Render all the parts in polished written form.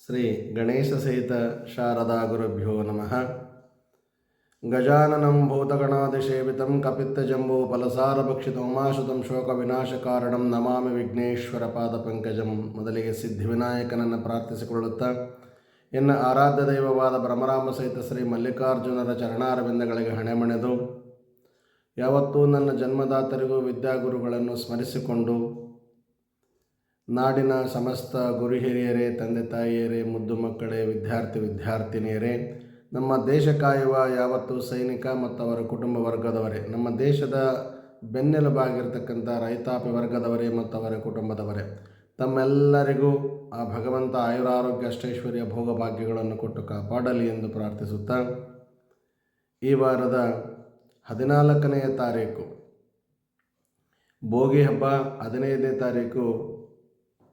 ಶ್ರೀ ಗಣೇಶ ಸಹಿತ ಶಾರದಾ ಗುರುಭ್ಯೋ ನಮಃ. ಗಜಾನನಂ ಭೂತಗಣಾದಿಸೇವಿತಂ ಕಪಿತ್ತಜಂಬೂ ಫಲಸಾರಭಕ್ಷಿತೋಮಾಶುತಂ ಶೋಕ ವಿನಾಶಕಾರಣಂ ನಮಾಮಿ ವಿಘ್ನೇಶ್ವರ ಪಾದ ಪಂಕಜಂ. ಮೊದಲಿಗೆ ಸಿದ್ಧಿವಿನಾಯಕನನ್ನು ಪ್ರಾರ್ಥಿಸಿಕೊಳ್ಳುತ್ತಾ ಎನ್ನ ಆರಾಧ್ಯ ದೈವವಾದ ಭ್ರಮರಾಮ ಸಹಿತ ಶ್ರೀ ಮಲ್ಲಿಕಾರ್ಜುನರ ಚರಣಾರವಿಂದಗಳಿಗೆ ಹಣೆಮಣೆದು ಯಾವತ್ತೂ ನನ್ನ ಜನ್ಮದಾತರಿಗೂ ವಿದ್ಯಾಗುರುಗಳನ್ನು ಸ್ಮರಿಸಿಕೊಂಡು ನಾಡಿನ ಸಮಸ್ತ ಗುರು ಹಿರಿಯರೇ, ತಂದೆ ತಾಯಿಯರೇ, ಮುದ್ದು ಮಕ್ಕಳೇ, ವಿದ್ಯಾರ್ಥಿನಿಯರೇ, ನಮ್ಮ ದೇಶ ಕಾಯುವ ಯಾವತ್ತು ಸೈನಿಕ ಮತ್ತು ಅವರ ಕುಟುಂಬ ವರ್ಗದವರೇ, ನಮ್ಮ ದೇಶದ ಬೆನ್ನೆಲುಬಾಗಿರ್ತಕ್ಕಂಥ ರೈತಾಪಿ ವರ್ಗದವರೇ ಮತ್ತು ಅವರ ಕುಟುಂಬದವರೇ, ತಮ್ಮೆಲ್ಲರಿಗೂ ಆ ಭಗವಂತ ಆಯುರಾರೋಗ್ಯ ಅಷ್ಟೈಶ್ವರ್ಯ ಭೋಗಭಾಗ್ಯಗಳನ್ನು ಕೊಟ್ಟು ಕಾಪಾಡಲಿ ಎಂದು ಪ್ರಾರ್ಥಿಸುತ್ತಾ, ಈ ವಾರದ 14ನೆಯ ತಾರೀಕು ಭೋಗಿ ಹಬ್ಬ, 15ನೇ ತಾರೀಕು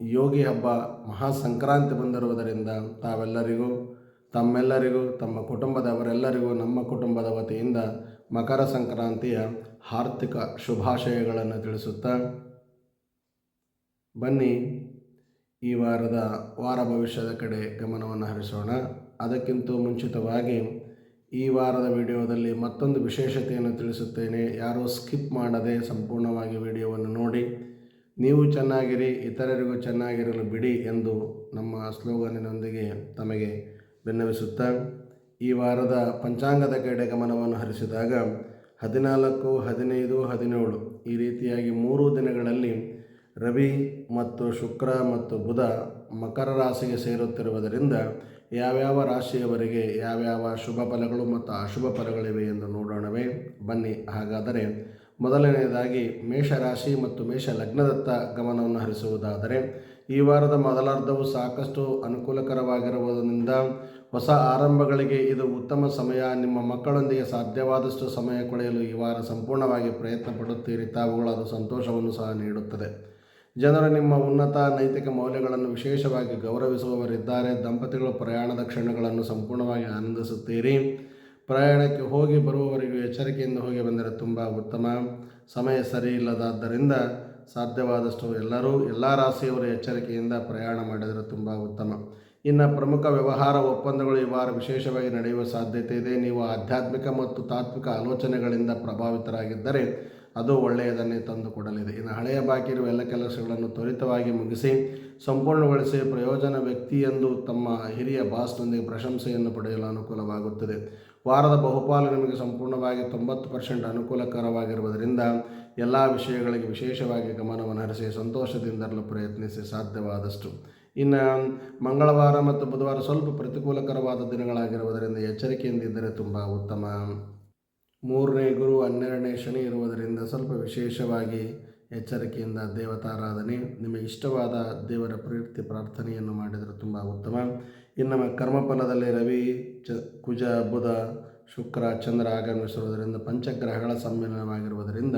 ಯೋಗಿ ಹಬ್ಬ, ಮಹಾಸಂಕ್ರಾಂತಿ ಬಂದಿರುವುದರಿಂದ ತಮ್ಮೆಲ್ಲರಿಗೂ ತಮ್ಮ ಕುಟುಂಬದವರೆಲ್ಲರಿಗೂ ನಮ್ಮ ಕುಟುಂಬದ ವತಿಯಿಂದ ಮಕರ ಸಂಕ್ರಾಂತಿಯ ಹಾರ್ದಿಕ ಶುಭಾಶಯಗಳನ್ನು ತಿಳಿಸುತ್ತಾ ಬನ್ನಿ ಈ ವಾರ ಭವಿಷ್ಯದ ಕಡೆ ಗಮನವನ್ನು ಹರಿಸೋಣ. ಅದಕ್ಕಿಂತ ಮುಂಚಿತವಾಗಿ ಈ ವಾರದ ವಿಡಿಯೋದಲ್ಲಿ ಮತ್ತೊಂದು ವಿಶೇಷತೆಯನ್ನು ತಿಳಿಸುತ್ತೇನೆ. ಯಾರೂ ಸ್ಕಿಪ್ ಮಾಡದೆ ಸಂಪೂರ್ಣವಾಗಿ ವಿಡಿಯೋವನ್ನು ನೋಡಿ ನೀವು ಚೆನ್ನಾಗಿರಿ, ಇತರರಿಗೂ ಚೆನ್ನಾಗಿರಲು ಬಿಡಿ ಎಂದು ನಮ್ಮ ಸ್ಲೋಗನಿನೊಂದಿಗೆ ತಮಗೆ ವಿನ್ನವಿಸುತ್ತಾ ಈ ವಾರದ ಪಂಚಾಂಗದ ಕಡೆ ಗಮನವನ್ನು ಹರಿಸಿದಾಗ 14, 15, 17 ಈ ರೀತಿಯಾಗಿ 3 ದಿನಗಳಲ್ಲಿ ರವಿ ಮತ್ತು ಶುಕ್ರ ಮತ್ತು ಬುಧ ಮಕರ ರಾಶಿಗೆ ಸೇರುತ್ತಿರುವುದರಿಂದ ಯಾವ್ಯಾವ ರಾಶಿಯವರಿಗೆ ಯಾವ್ಯಾವ ಶುಭ ಫಲಗಳು ಮತ್ತು ಅಶುಭ ಫಲಗಳಿವೆ ಎಂದು ನೋಡೋಣವೇ ಬನ್ನಿ. ಹಾಗಾದರೆ ಮೊದಲನೆಯದಾಗಿ ಮೇಷರಾಶಿ ಮತ್ತು ಮೇಷ ಲಗ್ನದತ್ತ ಗಮನವನ್ನು ಹರಿಸುವುದಾದರೆ ಈ ವಾರದ ಮೊದಲಾರ್ಧವು ಸಾಕಷ್ಟು ಅನುಕೂಲಕರವಾಗಿರುವುದರಿಂದ ಹೊಸ ಆರಂಭಗಳಿಗೆ ಇದು ಉತ್ತಮ ಸಮಯ. ನಿಮ್ಮ ಮಕ್ಕಳೊಂದಿಗೆ ಸಾಧ್ಯವಾದಷ್ಟು ಸಮಯ ಕಳೆಯಲು ಈ ವಾರ ಸಂಪೂರ್ಣವಾಗಿ ಪ್ರಯತ್ನ ಪಡುತ್ತೀರಿ. ತಾವುಗಳು ಅದು ಸಂತೋಷವನ್ನು ಸಹ ನೀಡುತ್ತದೆ. ಜನರು ನಿಮ್ಮ ಉನ್ನತ ನೈತಿಕ ಮೌಲ್ಯಗಳನ್ನು ವಿಶೇಷವಾಗಿ ಗೌರವಿಸುವವರಿದ್ದಾರೆ. ದಂಪತಿಗಳು ಪ್ರಯಾಣದ ಕ್ಷಣಗಳನ್ನು ಸಂಪೂರ್ಣವಾಗಿ ಆನಂದಿಸುತ್ತೀರಿ. ಪ್ರಯಾಣಕ್ಕೆ ಹೋಗಿ ಬರುವವರಿಗೂ ಎಚ್ಚರಿಕೆಯಿಂದ ಹೋಗಿ ಬಂದರೆ ತುಂಬ ಉತ್ತಮ. ಸಮಯ ಸರಿ ಇಲ್ಲದಾದ್ದರಿಂದ ಸಾಧ್ಯವಾದಷ್ಟು ಎಲ್ಲ ರಾಶಿಯವರು ಎಚ್ಚರಿಕೆಯಿಂದ ಪ್ರಯಾಣ ಮಾಡಿದರೆ ತುಂಬ ಉತ್ತಮ. ಇನ್ನು ಪ್ರಮುಖ ವ್ಯವಹಾರ ಒಪ್ಪಂದಗಳು ಈ ವಾರ ವಿಶೇಷವಾಗಿ ನಡೆಯುವ ಸಾಧ್ಯತೆ ಇದೆ. ನೀವು ಆಧ್ಯಾತ್ಮಿಕ ಮತ್ತು ತಾತ್ವಿಕ ಆಲೋಚನೆಗಳಿಂದ ಪ್ರಭಾವಿತರಾಗಿದ್ದರೆ ಅದು ಒಳ್ಳೆಯದನ್ನೇ ತಂದುಕೊಡಲಿದೆ. ಇನ್ನು ಹಳೆಯ ಬಾಕಿ ಇರುವ ಎಲ್ಲ ಕೆಲಸಗಳನ್ನು ತ್ವರಿತವಾಗಿ ಮುಗಿಸಿ ಸಂಪೂರ್ಣಗೊಳಿಸಿ ಪ್ರಯೋಜನ ವ್ಯಕ್ತಿ ಎಂದು ತಮ್ಮ ಹಿರಿಯ ಬಾಸ್ನೊಂದಿಗೆ ಪ್ರಶಂಸೆಯನ್ನು ಪಡೆಯಲು ಅನುಕೂಲವಾಗುತ್ತದೆ. ವಾರದ ಬಹುಪಾಲು ನಿಮಗೆ ಸಂಪೂರ್ಣವಾಗಿ 90% ಅನುಕೂಲಕರವಾಗಿರುವುದರಿಂದ ಎಲ್ಲ ವಿಷಯಗಳಿಗೆ ವಿಶೇಷವಾಗಿ ಗಮನವನ್ನು ಹರಿಸಿ ಸಂತೋಷದಿಂದಲೂ ಪ್ರಯತ್ನಿಸಿ ಸಾಧ್ಯವಾದಷ್ಟು. ಇನ್ನು ಮಂಗಳವಾರ ಮತ್ತು ಬುಧವಾರ ಸ್ವಲ್ಪ ಪ್ರತಿಕೂಲಕರವಾದ ದಿನಗಳಾಗಿರುವುದರಿಂದ ಎಚ್ಚರಿಕೆಯಿಂದಿದ್ದರೆ ತುಂಬ ಉತ್ತಮ. 3ನೇ ಗುರು 12ನೇ ಶನಿ ಇರುವುದರಿಂದ ಸ್ವಲ್ಪ ವಿಶೇಷವಾಗಿ ಎಚ್ಚರಿಕೆಯಿಂದ ದೇವತಾರಾಧನೆ, ನಿಮಗೆ ಇಷ್ಟವಾದ ದೇವರ ಪ್ರೀತಿ ಪ್ರಾರ್ಥನೆಯನ್ನು ಮಾಡಿದರೆ ತುಂಬ ಉತ್ತಮ. ಇನ್ನು ಕರ್ಮಫಲದಲ್ಲಿ ರವಿ, ಕುಜ, ಬುಧ, ಶುಕ್ರ, ಚಂದ್ರ ಆಗಮಿಸಿರುವುದರಿಂದ ಪಂಚಗ್ರಹಗಳ ಸಮ್ಮಿಲನವಾಗಿರುವುದರಿಂದ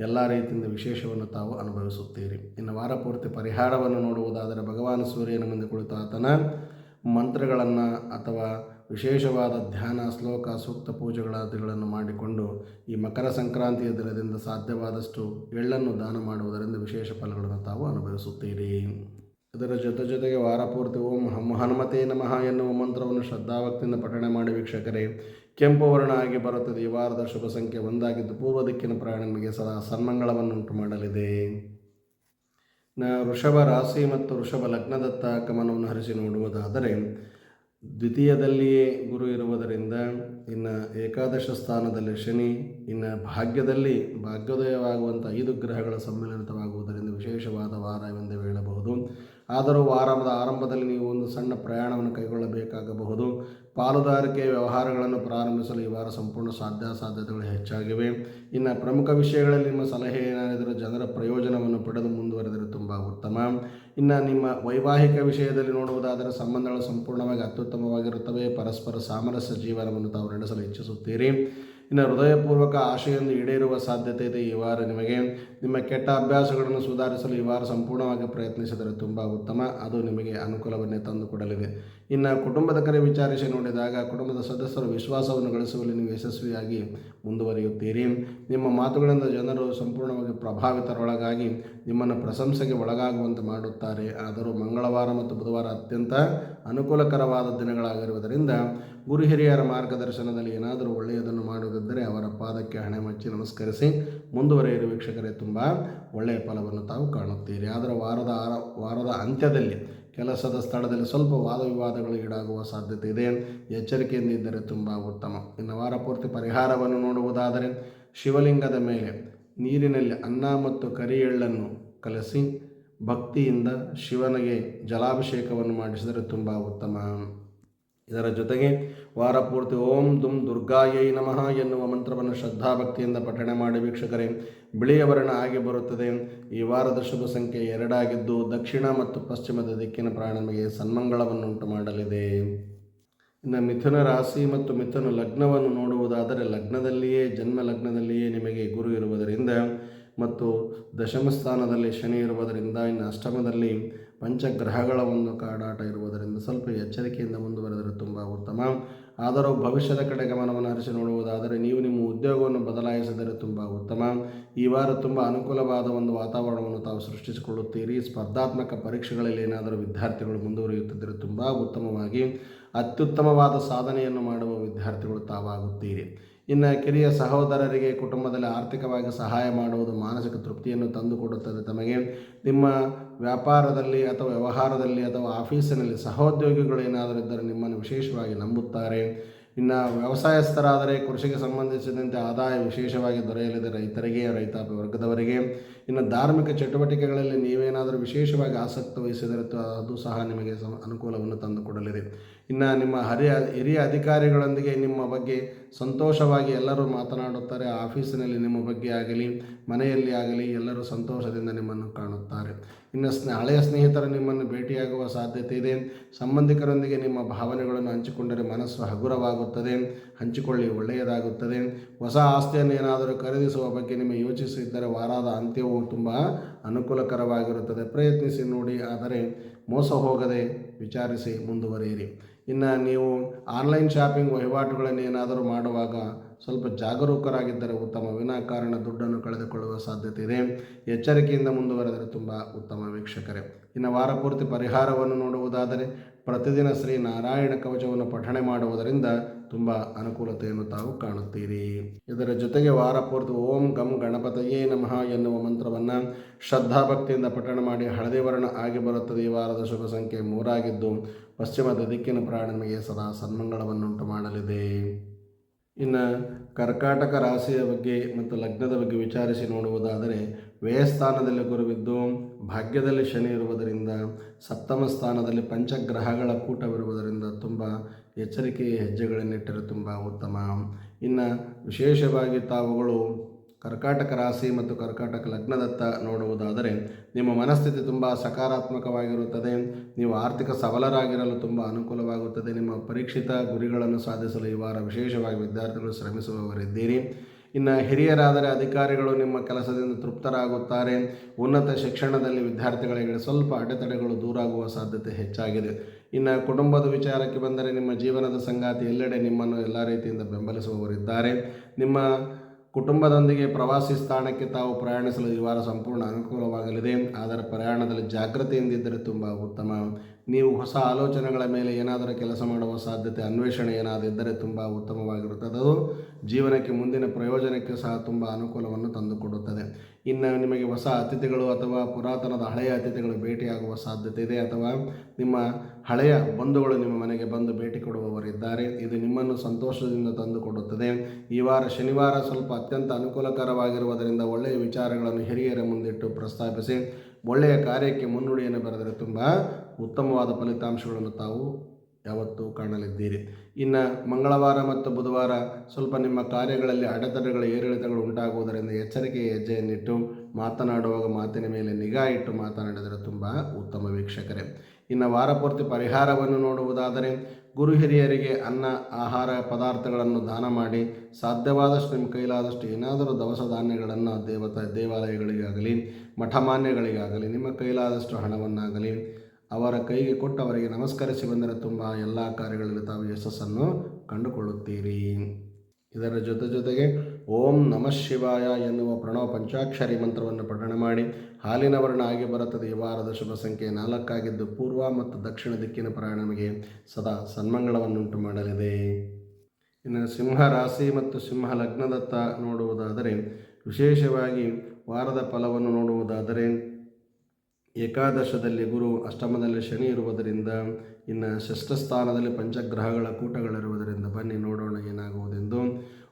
ಎಲ್ಲ ರೀತಿಯಿಂದ ವಿಶೇಷವನ್ನು ತಾವು ಅನುಭವಿಸುತ್ತೀರಿ. ಇನ್ನು ವಾರ ಪೂರ್ತಿ ಪರಿಹಾರವನ್ನು ನೋಡುವುದಾದರೆ ಭಗವಾನ್ ಸೂರ್ಯನ ಮುಂದೆ ಕುಳಿತು ಆತನ ಮಂತ್ರಗಳನ್ನು ಅಥವಾ ವಿಶೇಷವಾದ ಧ್ಯಾನ, ಶ್ಲೋಕ, ಸೂಕ್ತ ಪೂಜೆಗಳನ್ನು ಮಾಡಿಕೊಂಡು ಈ ಮಕರ ಸಂಕ್ರಾಂತಿಯ ದಿನದಿಂದ ಸಾಧ್ಯವಾದಷ್ಟು ಎಳ್ಳನ್ನು ದಾನ ಮಾಡುವುದರಿಂದ ವಿಶೇಷ ಫಲಗಳನ್ನು ತಾವು ಅನುಭವಿಸುತ್ತೀರಿ. ಇದರ ಜೊತೆಗೆ ವಾರ ಪೂರ್ತಿ ಓಂ ಹನುಮತೇ ನಮಃ ಎನ್ನುವ ಮಂತ್ರವನ್ನು ಶ್ರದ್ಧಾಭಕ್ತಿಯಿಂದ ಪಠಣೆ ಮಾಡಿ ವೀಕ್ಷಕರೇ, ಕೆಂಪು ವರ್ಣ ಆಗಿ ಬರುತ್ತದೆ. ಈ ವಾರದ ಶುಭ ಸಂಖ್ಯೆ 1 ಆಗಿದ್ದು ಪೂರ್ವ ದಿಕ್ಕಿನ ಪ್ರಯಾಣ ನಿಮಗೆ ಸದಾ ಸನ್ಮಂಗಳವನ್ನುಂಟು ಮಾಡಲಿದೆ. ವೃಷಭ ರಾಶಿ ಮತ್ತು ವೃಷಭ ಲಗ್ನದತ್ತ ಗಮನವನ್ನು ಹರಿಸಿ ನೋಡುವುದಾದರೆ ದ್ವಿತೀಯದಲ್ಲಿಯೇ ಗುರು ಇರುವುದರಿಂದ ಇನ್ನು ಏಕಾದಶ ಸ್ಥಾನದಲ್ಲಿ ಶನಿ, ಇನ್ನು ಭಾಗ್ಯೋದಯವಾಗುವಂಥ 5 ಗ್ರಹಗಳ ಸಮ್ಮಿಲಿತವಾಗುವುದರಿಂದ ವಿಶೇಷವಾದ ವಾರವೆಂದು ಹೇಳಬಹುದು. ಆದರೂ ವಾರದ ಆರಂಭದಲ್ಲಿ ನೀವು ಒಂದು ಸಣ್ಣ ಪ್ರಯಾಣವನ್ನು ಕೈಗೊಳ್ಳಬೇಕಾಗಬಹುದು. ಪಾಲುದಾರಿಕೆ ವ್ಯವಹಾರಗಳನ್ನು ಪ್ರಾರಂಭಿಸಲು ಈ ವಾರ ಸಂಪೂರ್ಣ ಸಾಧ್ಯತೆಗಳು ಹೆಚ್ಚಾಗಿವೆ. ಇನ್ನು ಪ್ರಮುಖ ವಿಷಯಗಳಲ್ಲಿ ನಿಮ್ಮ ಸಲಹೆ ಏನಾದರೂ ಜನರ ಪ್ರಯೋಜನವನ್ನು ಪಡೆದು ಮುಂದುವರೆದರೆ ತುಂಬ ಉತ್ತಮ. ಇನ್ನು ನಿಮ್ಮ ವೈವಾಹಿಕ ವಿಷಯದಲ್ಲಿ ನೋಡುವುದಾದರೆ ಸಂಬಂಧಗಳು ಸಂಪೂರ್ಣವಾಗಿ ಅತ್ಯುತ್ತಮವಾಗಿರುತ್ತವೆ. ಪರಸ್ಪರ ಸಾಮರಸ್ಯ ಜೀವನವನ್ನು ತಾವು ನಡೆಸಲು ಇಚ್ಛಿಸುತ್ತೀರಿ. ಇನ್ನು ಹೃದಯಪೂರ್ವಕ ಆಶೆಯನ್ನು ಈಡೇರುವ ಸಾಧ್ಯತೆ ಇದೆ ಈ ವಾರ ನಿಮಗೆ. ನಿಮ್ಮ ಕೆಟ್ಟ ಅಭ್ಯಾಸಗಳನ್ನು ಸುಧಾರಿಸಲು ಈ ವಾರ ಸಂಪೂರ್ಣವಾಗಿ ಪ್ರಯತ್ನಿಸಿದರೆ ತುಂಬ ಉತ್ತಮ, ಅದು ನಿಮಗೆ ಅನುಕೂಲವನ್ನೇ ತಂದುಕೊಡಲಿದೆ. ಇನ್ನು ಕುಟುಂಬದ ಕಡೆ ವಿಚಾರಿಸಿ ನೋಡಿದಾಗ ಕುಟುಂಬದ ಸದಸ್ಯರ ವಿಶ್ವಾಸವನ್ನು ಗಳಿಸುವಲ್ಲಿ ನೀವು ಯಶಸ್ವಿಯಾಗಿ ಮುಂದುವರಿಯುತ್ತೀರಿ. ನಿಮ್ಮ ಮಾತುಗಳಿಂದ ಜನರು ಸಂಪೂರ್ಣವಾಗಿ ಪ್ರಭಾವಿತರೊಳಗಾಗಿ ನಿಮ್ಮನ್ನು ಪ್ರಶಂಸೆಗೆ ಒಳಗಾಗುವಂತೆ ಮಾಡುತ್ತಾರೆ. ಆದರೂ ಮಂಗಳವಾರ ಮತ್ತು ಬುಧವಾರ ಅತ್ಯಂತ ಅನುಕೂಲಕರವಾದ ದಿನಗಳಾಗಿರುವುದರಿಂದ ಗುರು ಹಿರಿಯರ ಮಾರ್ಗದರ್ಶನದಲ್ಲಿ ಏನಾದರೂ ಒಳ್ಳೆಯದನ್ನು ಮಾಡುವುದಿದ್ದರೆ ಅವರ ಪಾದಕ್ಕೆ ಹಣೆ ಮಚ್ಚಿ ನಮಸ್ಕರಿಸಿ ಮುಂದುವರೆಯಿರುವ ವೀಕ್ಷಕರೇ ತುಂಬ ಒಳ್ಳೆಯ ಫಲವನ್ನು ತಾವು ಕಾಣುತ್ತೀರಿ. ಆದರೆ ವಾರದ ಅಂತ್ಯದಲ್ಲಿ ಕೆಲಸದ ಸ್ಥಳದಲ್ಲಿ ಸ್ವಲ್ಪ ವಾದ ವಿವಾದಗಳು ಈಡಾಗುವ ಸಾಧ್ಯತೆ ಇದೆ. ಎಚ್ಚರಿಕೆಯಿಂದ ಇದ್ದರೆ ತುಂಬ ಉತ್ತಮ. ಇನ್ನು ವಾರ ಪೂರ್ತಿ ಪರಿಹಾರವನ್ನು ನೋಡುವುದಾದರೆ ಶಿವಲಿಂಗದ ಮೇಲೆ ನೀರಿನಲ್ಲಿ ಅನ್ನ ಮತ್ತು ಕರಿ ಎಳ್ಳನ್ನು ಕಲಸಿ ಭಕ್ತಿಯಿಂದ ಶಿವನಿಗೆ ಜಲಾಭಿಷೇಕವನ್ನು ಮಾಡಿಸಿದರೆ ತುಂಬ ಉತ್ತಮ. ಇದರ ಜೊತೆಗೆ ವಾರ ಪೂರ್ತಿ ಓಂ ದುಂ ದುರ್ಗಾಯೈ ನಮಃ ಎನ್ನುವ ಮಂತ್ರವನ್ನು ಶ್ರದ್ಧಾಭಕ್ತಿಯಿಂದ ಪಠಣೆ ಮಾಡಿ ವೀಕ್ಷಕರೇ ಬಿಳಿಯ ವರ್ಣ ಆಗಿ ಬರುತ್ತದೆ. ಈ ವಾರದ ಶುಭ ಸಂಖ್ಯೆ 2 ಆಗಿದ್ದು ದಕ್ಷಿಣ ಮತ್ತು ಪಶ್ಚಿಮದ ದಿಕ್ಕಿನ ಪ್ರಯಾಣ ನಮಗೆ ಸನ್ಮಂಗಳವನ್ನು ಉಂಟು ಮಾಡಲಿದೆ. ಇನ್ನು ಮಿಥುನ ರಾಶಿ ಮತ್ತು ಮಿಥುನ ಲಗ್ನವನ್ನು ನೋಡುವುದಾದರೆ ಲಗ್ನದಲ್ಲಿಯೇ ಜನ್ಮ ಲಗ್ನದಲ್ಲಿಯೇ ನಿಮಗೆ ಗುರು ಇರುವುದರಿಂದ ಮತ್ತು ದಶಮ ಸ್ಥಾನದಲ್ಲಿ ಶನಿ ಇರುವುದರಿಂದ, ಇನ್ನು ಅಷ್ಟಮದಲ್ಲಿ ಪಂಚಗ್ರಹಗಳ ಒಂದು ಕಾಡಾಟ ಇರುವುದರಿಂದ ಸ್ವಲ್ಪ ಎಚ್ಚರಿಕೆಯಿಂದ ಮುಂದುವರೆದರೆ ತುಂಬ ಉತ್ತಮ. ಆದರೂ ಭವಿಷ್ಯದ ಕಡೆ ಗಮನವನ್ನು ಹರಿಸಿ ನೋಡುವುದಾದರೆ ನೀವು ನಿಮ್ಮ ಉದ್ಯೋಗವನ್ನು ಬದಲಾಯಿಸಿದರೆ ತುಂಬ ಉತ್ತಮ. ಈ ವಾರ ತುಂಬ ಅನುಕೂಲವಾದ ಒಂದು ವಾತಾವರಣವನ್ನು ತಾವು ಸೃಷ್ಟಿಸಿಕೊಳ್ಳುತ್ತೀರಿ. ಸ್ಪರ್ಧಾತ್ಮಕ ಪರೀಕ್ಷೆಗಳಲ್ಲಿ ಏನಾದರೂ ವಿದ್ಯಾರ್ಥಿಗಳು ಮುಂದುವರಿಯುತ್ತಿದ್ದರೆ ತುಂಬ ಉತ್ತಮವಾಗಿ ಅತ್ಯುತ್ತಮವಾದ ಸಾಧನೆಯನ್ನು ಮಾಡುವ ವಿದ್ಯಾರ್ಥಿಗಳು ತಾವಾಗುತ್ತೀರಿ. ಇನ್ನು ಕಿರಿಯ ಸಹೋದರರಿಗೆ ಕುಟುಂಬದಲ್ಲಿ ಆರ್ಥಿಕವಾಗಿ ಸಹಾಯ ಮಾಡುವುದು ಮಾನಸಿಕ ತೃಪ್ತಿಯನ್ನು ತಂದುಕೊಡುತ್ತದೆ. ತಮಗೆ ನಿಮ್ಮ ವ್ಯಾಪಾರದಲ್ಲಿ ಅಥವಾ ವ್ಯವಹಾರದಲ್ಲಿ ಅಥವಾ ಆಫೀಸಿನಲ್ಲಿ ಸಹೋದ್ಯೋಗಿಗಳು ಏನಾದರೂ ಇದ್ದರೆ ನಿಮ್ಮನ್ನು ವಿಶೇಷವಾಗಿ ನಂಬುತ್ತಾರೆ. ಇನ್ನು ವ್ಯವಸಾಯಸ್ಥರಾದರೆ ಕೃಷಿಗೆ ಸಂಬಂಧಿಸಿದಂತೆ ಆದಾಯ ವಿಶೇಷವಾಗಿ ದೊರೆಯಲಿದೆ ರೈತರಿಗೆ, ರೈತಾಪಿ ವರ್ಗದವರಿಗೆ. ಇನ್ನು ಧಾರ್ಮಿಕ ಚಟುವಟಿಕೆಗಳಲ್ಲಿ ನೀವೇನಾದರೂ ವಿಶೇಷವಾಗಿ ಆಸಕ್ತಿ ವಹಿಸಿದರೆ ಅದು ಸಹ ನಿಮಗೆ ಅನುಕೂಲವನ್ನು ತಂದುಕೊಡಲಿದೆ. ಇನ್ನು ನಿಮ್ಮ ಹಿರಿಯ ಅಧಿಕಾರಿಗಳೊಂದಿಗೆ ನಿಮ್ಮ ಬಗ್ಗೆ ಸಂತೋಷವಾಗಿ ಎಲ್ಲರೂ ಮಾತನಾಡುತ್ತಾರೆ. ಆಫೀಸಿನಲ್ಲಿ ನಿಮ್ಮ ಬಗ್ಗೆ ಆಗಲಿ ಮನೆಯಲ್ಲಿ ಆಗಲಿ ಎಲ್ಲರೂ ಸಂತೋಷದಿಂದ ನಿಮ್ಮನ್ನು ಕಾಣುತ್ತಾರೆ. ಇನ್ನು ಹಳೆಯ ಸ್ನೇಹಿತರು ನಿಮ್ಮನ್ನು ಭೇಟಿಯಾಗುವ ಸಾಧ್ಯತೆ ಇದೆ. ಸಂಬಂಧಿಕರೊಂದಿಗೆ ನಿಮ್ಮ ಭಾವನೆಗಳನ್ನು ಹಂಚಿಕೊಂಡರೆ ಮನಸ್ಸು ಹಗುರವಾಗುತ್ತದೆ. ಹಂಚಿಕೊಳ್ಳಿ, ಒಳ್ಳೆಯದಾಗುತ್ತದೆ. ಹೊಸ ಆಸ್ತಿಯನ್ನು ಏನಾದರೂ ಖರೀದಿಸುವ ಬಗ್ಗೆ ನಿಮಗೆ ಯೋಚಿಸಿದ್ದರೆ ವಾರದ ಅಂತ್ಯವು ತುಂಬ ಅನುಕೂಲಕರವಾಗಿರುತ್ತದೆ. ಪ್ರಯತ್ನಿಸಿ ನೋಡಿ, ಆದರೆ ಮೋಸ ಹೋಗದೆ ವಿಚಾರಿಸಿ ಮುಂದುವರಿಯಿರಿ. ಇನ್ನು ನೀವು ಆನ್ಲೈನ್ ಶಾಪಿಂಗ್ ವಹಿವಾಟುಗಳನ್ನು ಏನಾದರೂ ಮಾಡುವಾಗ ಸ್ವಲ್ಪ ಜಾಗರೂಕರಾಗಿದ್ದರೆ ಉತ್ತಮ. ವಿನಾಕಾರಣ ದುಡ್ಡನ್ನು ಕಳೆದುಕೊಳ್ಳುವ ಸಾಧ್ಯತೆ ಇದೆ. ಎಚ್ಚರಿಕೆಯಿಂದ ಮುಂದುವರೆದರೆ ತುಂಬ ಉತ್ತಮ ವೀಕ್ಷಕರೇ. ಇನ್ನು ವಾರ ಪೂರ್ತಿ ಪರಿಹಾರವನ್ನು ನೋಡುವುದಾದರೆ ಪ್ರತಿದಿನ ಶ್ರೀ ನಾರಾಯಣ ಕವಚವನ್ನು ಪಠಣೆ ಮಾಡುವುದರಿಂದ ತುಂಬ ಅನುಕೂಲತೆಯನ್ನು ತಾವು ಕಾಣುತ್ತೀರಿ. ಇದರ ಜೊತೆಗೆ ವಾರ ಪೂರ್ತಿ ಓಂ ಗಂ ಗಣಪತಯೇ ನಮಃ ಎನ್ನುವ ಮಂತ್ರವನ್ನು ಶ್ರದ್ಧಾಭಕ್ತಿಯಿಂದ ಪಠಣೆ ಮಾಡಿ ಹಳದಿ ವರ್ಣ ಆಗಿ ಬರುತ್ತದೆ. ಈ ವಾರದ ಶುಭ ಸಂಖ್ಯೆ 3 ಆಗಿದ್ದು ಪಶ್ಚಿಮದ ದಿಕ್ಕಿನ ಪ್ರಯಾಣ ನಿಮಗೆ ಸದಾ ಸನ್ಮಂಗಳವನ್ನುಂಟು ಮಾಡಲಿದೆ. ಇನ್ನು ಕರ್ಕಾಟಕ ರಾಶಿಯ ಬಗ್ಗೆ ಮತ್ತು ಲಗ್ನದ ಬಗ್ಗೆ ವಿಚಾರಿಸಿ ನೋಡುವುದಾದರೆ ವ್ಯಯಸ್ಥಾನದಲ್ಲಿ ಗುರುವಿದ್ದು ಭಾಗ್ಯದಲ್ಲಿ ಶನಿ ಇರುವುದರಿಂದ ಸಪ್ತಮ ಸ್ಥಾನದಲ್ಲಿ ಪಂಚಗ್ರಹಗಳ ಕೂಟವಿರುವುದರಿಂದ ತುಂಬ ಎಚ್ಚರಿಕೆಯ ಹೆಜ್ಜೆಗಳನ್ನಿಟ್ಟರೆ ತುಂಬ ಉತ್ತಮ. ಇನ್ನು ವಿಶೇಷವಾಗಿ ತಾವುಗಳು ಕರ್ಕಾಟಕ ರಾಶಿ ಮತ್ತು ಕರ್ಕಾಟಕ ಲಗ್ನದತ್ತ ನೋಡುವುದಾದರೆ ನಿಮ್ಮ ಮನಸ್ಥಿತಿ ತುಂಬ ಸಕಾರಾತ್ಮಕವಾಗಿರುತ್ತದೆ. ನೀವು ಆರ್ಥಿಕ ಸಬಲರಾಗಿರಲು ತುಂಬ ಅನುಕೂಲವಾಗುತ್ತದೆ. ನಿಮ್ಮ ಪರೀಕ್ಷಿತ ಗುರಿಗಳನ್ನು ಸಾಧಿಸಲು ಈ ವಾರ ವಿಶೇಷವಾಗಿ ವಿದ್ಯಾರ್ಥಿಗಳು ಶ್ರಮಿಸುವವರಿದ್ದೀರಿ. ಇನ್ನು ಹಿರಿಯರಾದರೆ ಅಧಿಕಾರಿಗಳು ನಿಮ್ಮ ಕೆಲಸದಿಂದ ತೃಪ್ತರಾಗುತ್ತಾರೆ. ಉನ್ನತ ಶಿಕ್ಷಣದಲ್ಲಿ ವಿದ್ಯಾರ್ಥಿಗಳಿಗೆ ಸ್ವಲ್ಪ ಅಡೆತಡೆಗಳು ದೂರಾಗುವ ಸಾಧ್ಯತೆ ಹೆಚ್ಚಾಗಿದೆ. ಇನ್ನು ಕುಟುಂಬದ ವಿಚಾರಕ್ಕೆ ಬಂದರೆ ನಿಮ್ಮ ಜೀವನದ ಸಂಗಾತಿ ಎಲ್ಲೆಡೆ ನಿಮ್ಮನ್ನು ಎಲ್ಲ ರೀತಿಯಿಂದ ಬೆಂಬಲಿಸುವವರಿದ್ದಾರೆ. ನಿಮ್ಮ ಕುಟುಂಬದೊಂದಿಗೆ ಪ್ರವಾಸಿ ಸ್ಥಾನಕ್ಕೆ ತಾವು ಪ್ರಯಾಣಿಸಲು ಈ ವಾರ ಸಂಪೂರ್ಣ ಅನುಕೂಲವಾಗಲಿದೆ. ಆದರೆ ಪ್ರಯಾಣದಲ್ಲಿ ಜಾಗೃತಿಯಿಂದಿದ್ದರೆ ತುಂಬ ಉತ್ತಮ. ನೀವು ಹೊಸ ಆಲೋಚನೆಗಳ ಮೇಲೆ ಏನಾದರೂ ಕೆಲಸ ಮಾಡುವ ಸಾಧ್ಯತೆ, ಅನ್ವೇಷಣೆ ಏನಾದಿದ್ದರೆ ತುಂಬ ಉತ್ತಮವಾಗಿರುತ್ತದೆ. ಅದು ಜೀವನಕ್ಕೆ ಮುಂದಿನ ಪ್ರಯೋಜನಕ್ಕೆ ಸಹ ತುಂಬ ಅನುಕೂಲವನ್ನು ತಂದುಕೊಡುತ್ತದೆ. ಇನ್ನು ನಿಮಗೆ ಹೊಸ ಅತಿಥಿಗಳು ಅಥವಾ ಪುರಾತನದ ಹಳೆಯ ಅತಿಥಿಗಳು ಭೇಟಿಯಾಗುವ ಸಾಧ್ಯತೆ ಇದೆ. ಅಥವಾ ನಿಮ್ಮ ಹಳೆಯ ಬಂಧುಗಳು ನಿಮ್ಮ ಮನೆಗೆ ಬಂದು ಭೇಟಿ ಕೊಡುವವರಿದ್ದಾರೆ. ಇದು ನಿಮ್ಮನ್ನು ಸಂತೋಷದಿಂದ ತಂದುಕೊಡುತ್ತದೆ. ಈ ವಾರ ಶನಿವಾರ ಸ್ವಲ್ಪ ಅತ್ಯಂತ ಅನುಕೂಲಕರವಾಗಿರುವುದರಿಂದ ಒಳ್ಳೆಯ ವಿಚಾರಗಳನ್ನು ಹಿರಿಯರ ಮುಂದಿಟ್ಟು ಪ್ರಸ್ತಾಪಿಸಿ ಒಳ್ಳೆಯ ಕಾರ್ಯಕ್ಕೆ ಮುನ್ನುಡಿಯನ್ನು ಬರೆದರೆ ತುಂಬ ಉತ್ತಮವಾದ ಫಲಿತಾಂಶಗಳನ್ನು ತಾವು ಯಾವತ್ತೂ ಕಾಣಲಿದ್ದೀರಿ. ಇನ್ನು ಮಂಗಳವಾರ ಮತ್ತು ಬುಧವಾರ ಸ್ವಲ್ಪ ನಿಮ್ಮ ಕಾರ್ಯಗಳಲ್ಲಿ ಅಡೆತಡೆಗಳು, ಏರಿಳಿತಗಳು ಉಂಟಾಗುವುದರಿಂದ ಎಚ್ಚರಿಕೆಯ ಹೆಜ್ಜೆಯನ್ನಿಟ್ಟು ಮಾತನಾಡುವಾಗ ಮಾತಿನ ಮೇಲೆ ನಿಗಾ ಇಟ್ಟು ಮಾತನಾಡಿದರೆ ತುಂಬ ಉತ್ತಮ ವೀಕ್ಷಕರೇ. ಇನ್ನು ವಾರಪೂರ್ತಿ ಪರಿಹಾರವನ್ನು ನೋಡುವುದಾದರೆ ಗುರು ಹಿರಿಯರಿಗೆ ಅನ್ನ ಆಹಾರ ಪದಾರ್ಥಗಳನ್ನು ದಾನ ಮಾಡಿ, ಸಾಧ್ಯವಾದಷ್ಟು ನಿಮ್ಮ ಕೈಲಾದಷ್ಟು ಏನಾದರೂ ದವಸ ಧಾನ್ಯಗಳನ್ನು ದೇವಾಲಯಗಳಿಗಾಗಲಿ ಮಠಮಾನ್ಯಗಳಿಗಾಗಲಿ ನಿಮ್ಮ ಕೈಲಾದಷ್ಟು ಹಣವನ್ನಾಗಲಿ ಅವರ ಕೈಗೆ ಕೊಟ್ಟು ಅವರಿಗೆ ನಮಸ್ಕರಿಸಿ ಬಂದರೆ ತುಂಬ ಎಲ್ಲ ಕಾರ್ಯಗಳಲ್ಲಿ ತಾವು ಯಶಸ್ಸನ್ನು ಕಂಡುಕೊಳ್ಳುತ್ತೀರಿ. ಇದರ ಜೊತೆಗೆ ಓಂ ನಮಃ ಶಿವಾಯ ಎನ್ನುವ ಪ್ರಣವ ಪಂಚಾಕ್ಷರಿ ಮಂತ್ರವನ್ನು ಪಠಣ ಮಾಡಿ, ಹಾಲಿನ ವರ್ಣ ಆಗಿ ಬರುತ್ತದೆ. ಈ ವಾರದ ಶುಭ ಸಂಖ್ಯೆ 4 ಆಗಿದ್ದು ಪೂರ್ವ ಮತ್ತು ದಕ್ಷಿಣ ದಿಕ್ಕಿನ ಪ್ರಯಾಣ ನಮಗೆ ಸದಾ ಸನ್ಮಂಗಳವನ್ನುಂಟು ಮಾಡಲಿದೆ. ಇನ್ನು ಸಿಂಹ ರಾಶಿ ಮತ್ತು ಸಿಂಹ ಲಗ್ನದತ್ತ ನೋಡುವುದಾದರೆ, ವಿಶೇಷವಾಗಿ ವಾರದ ಫಲವನ್ನು ನೋಡುವುದಾದರೆ, ಏಕಾದಶದಲ್ಲಿ ಗುರು, ಅಷ್ಟಮದಲ್ಲಿ ಶನಿ ಇರುವುದರಿಂದ, ಇನ್ನು ಷಷ್ಠ ಸ್ಥಾನದಲ್ಲಿ ಪಂಚಗ್ರಹಗಳ ಕೂಟಗಳಿರುವುದರಿಂದ ಬನ್ನಿ ನೋಡೋಣ ಏನಾಗುವುದೆಂದು.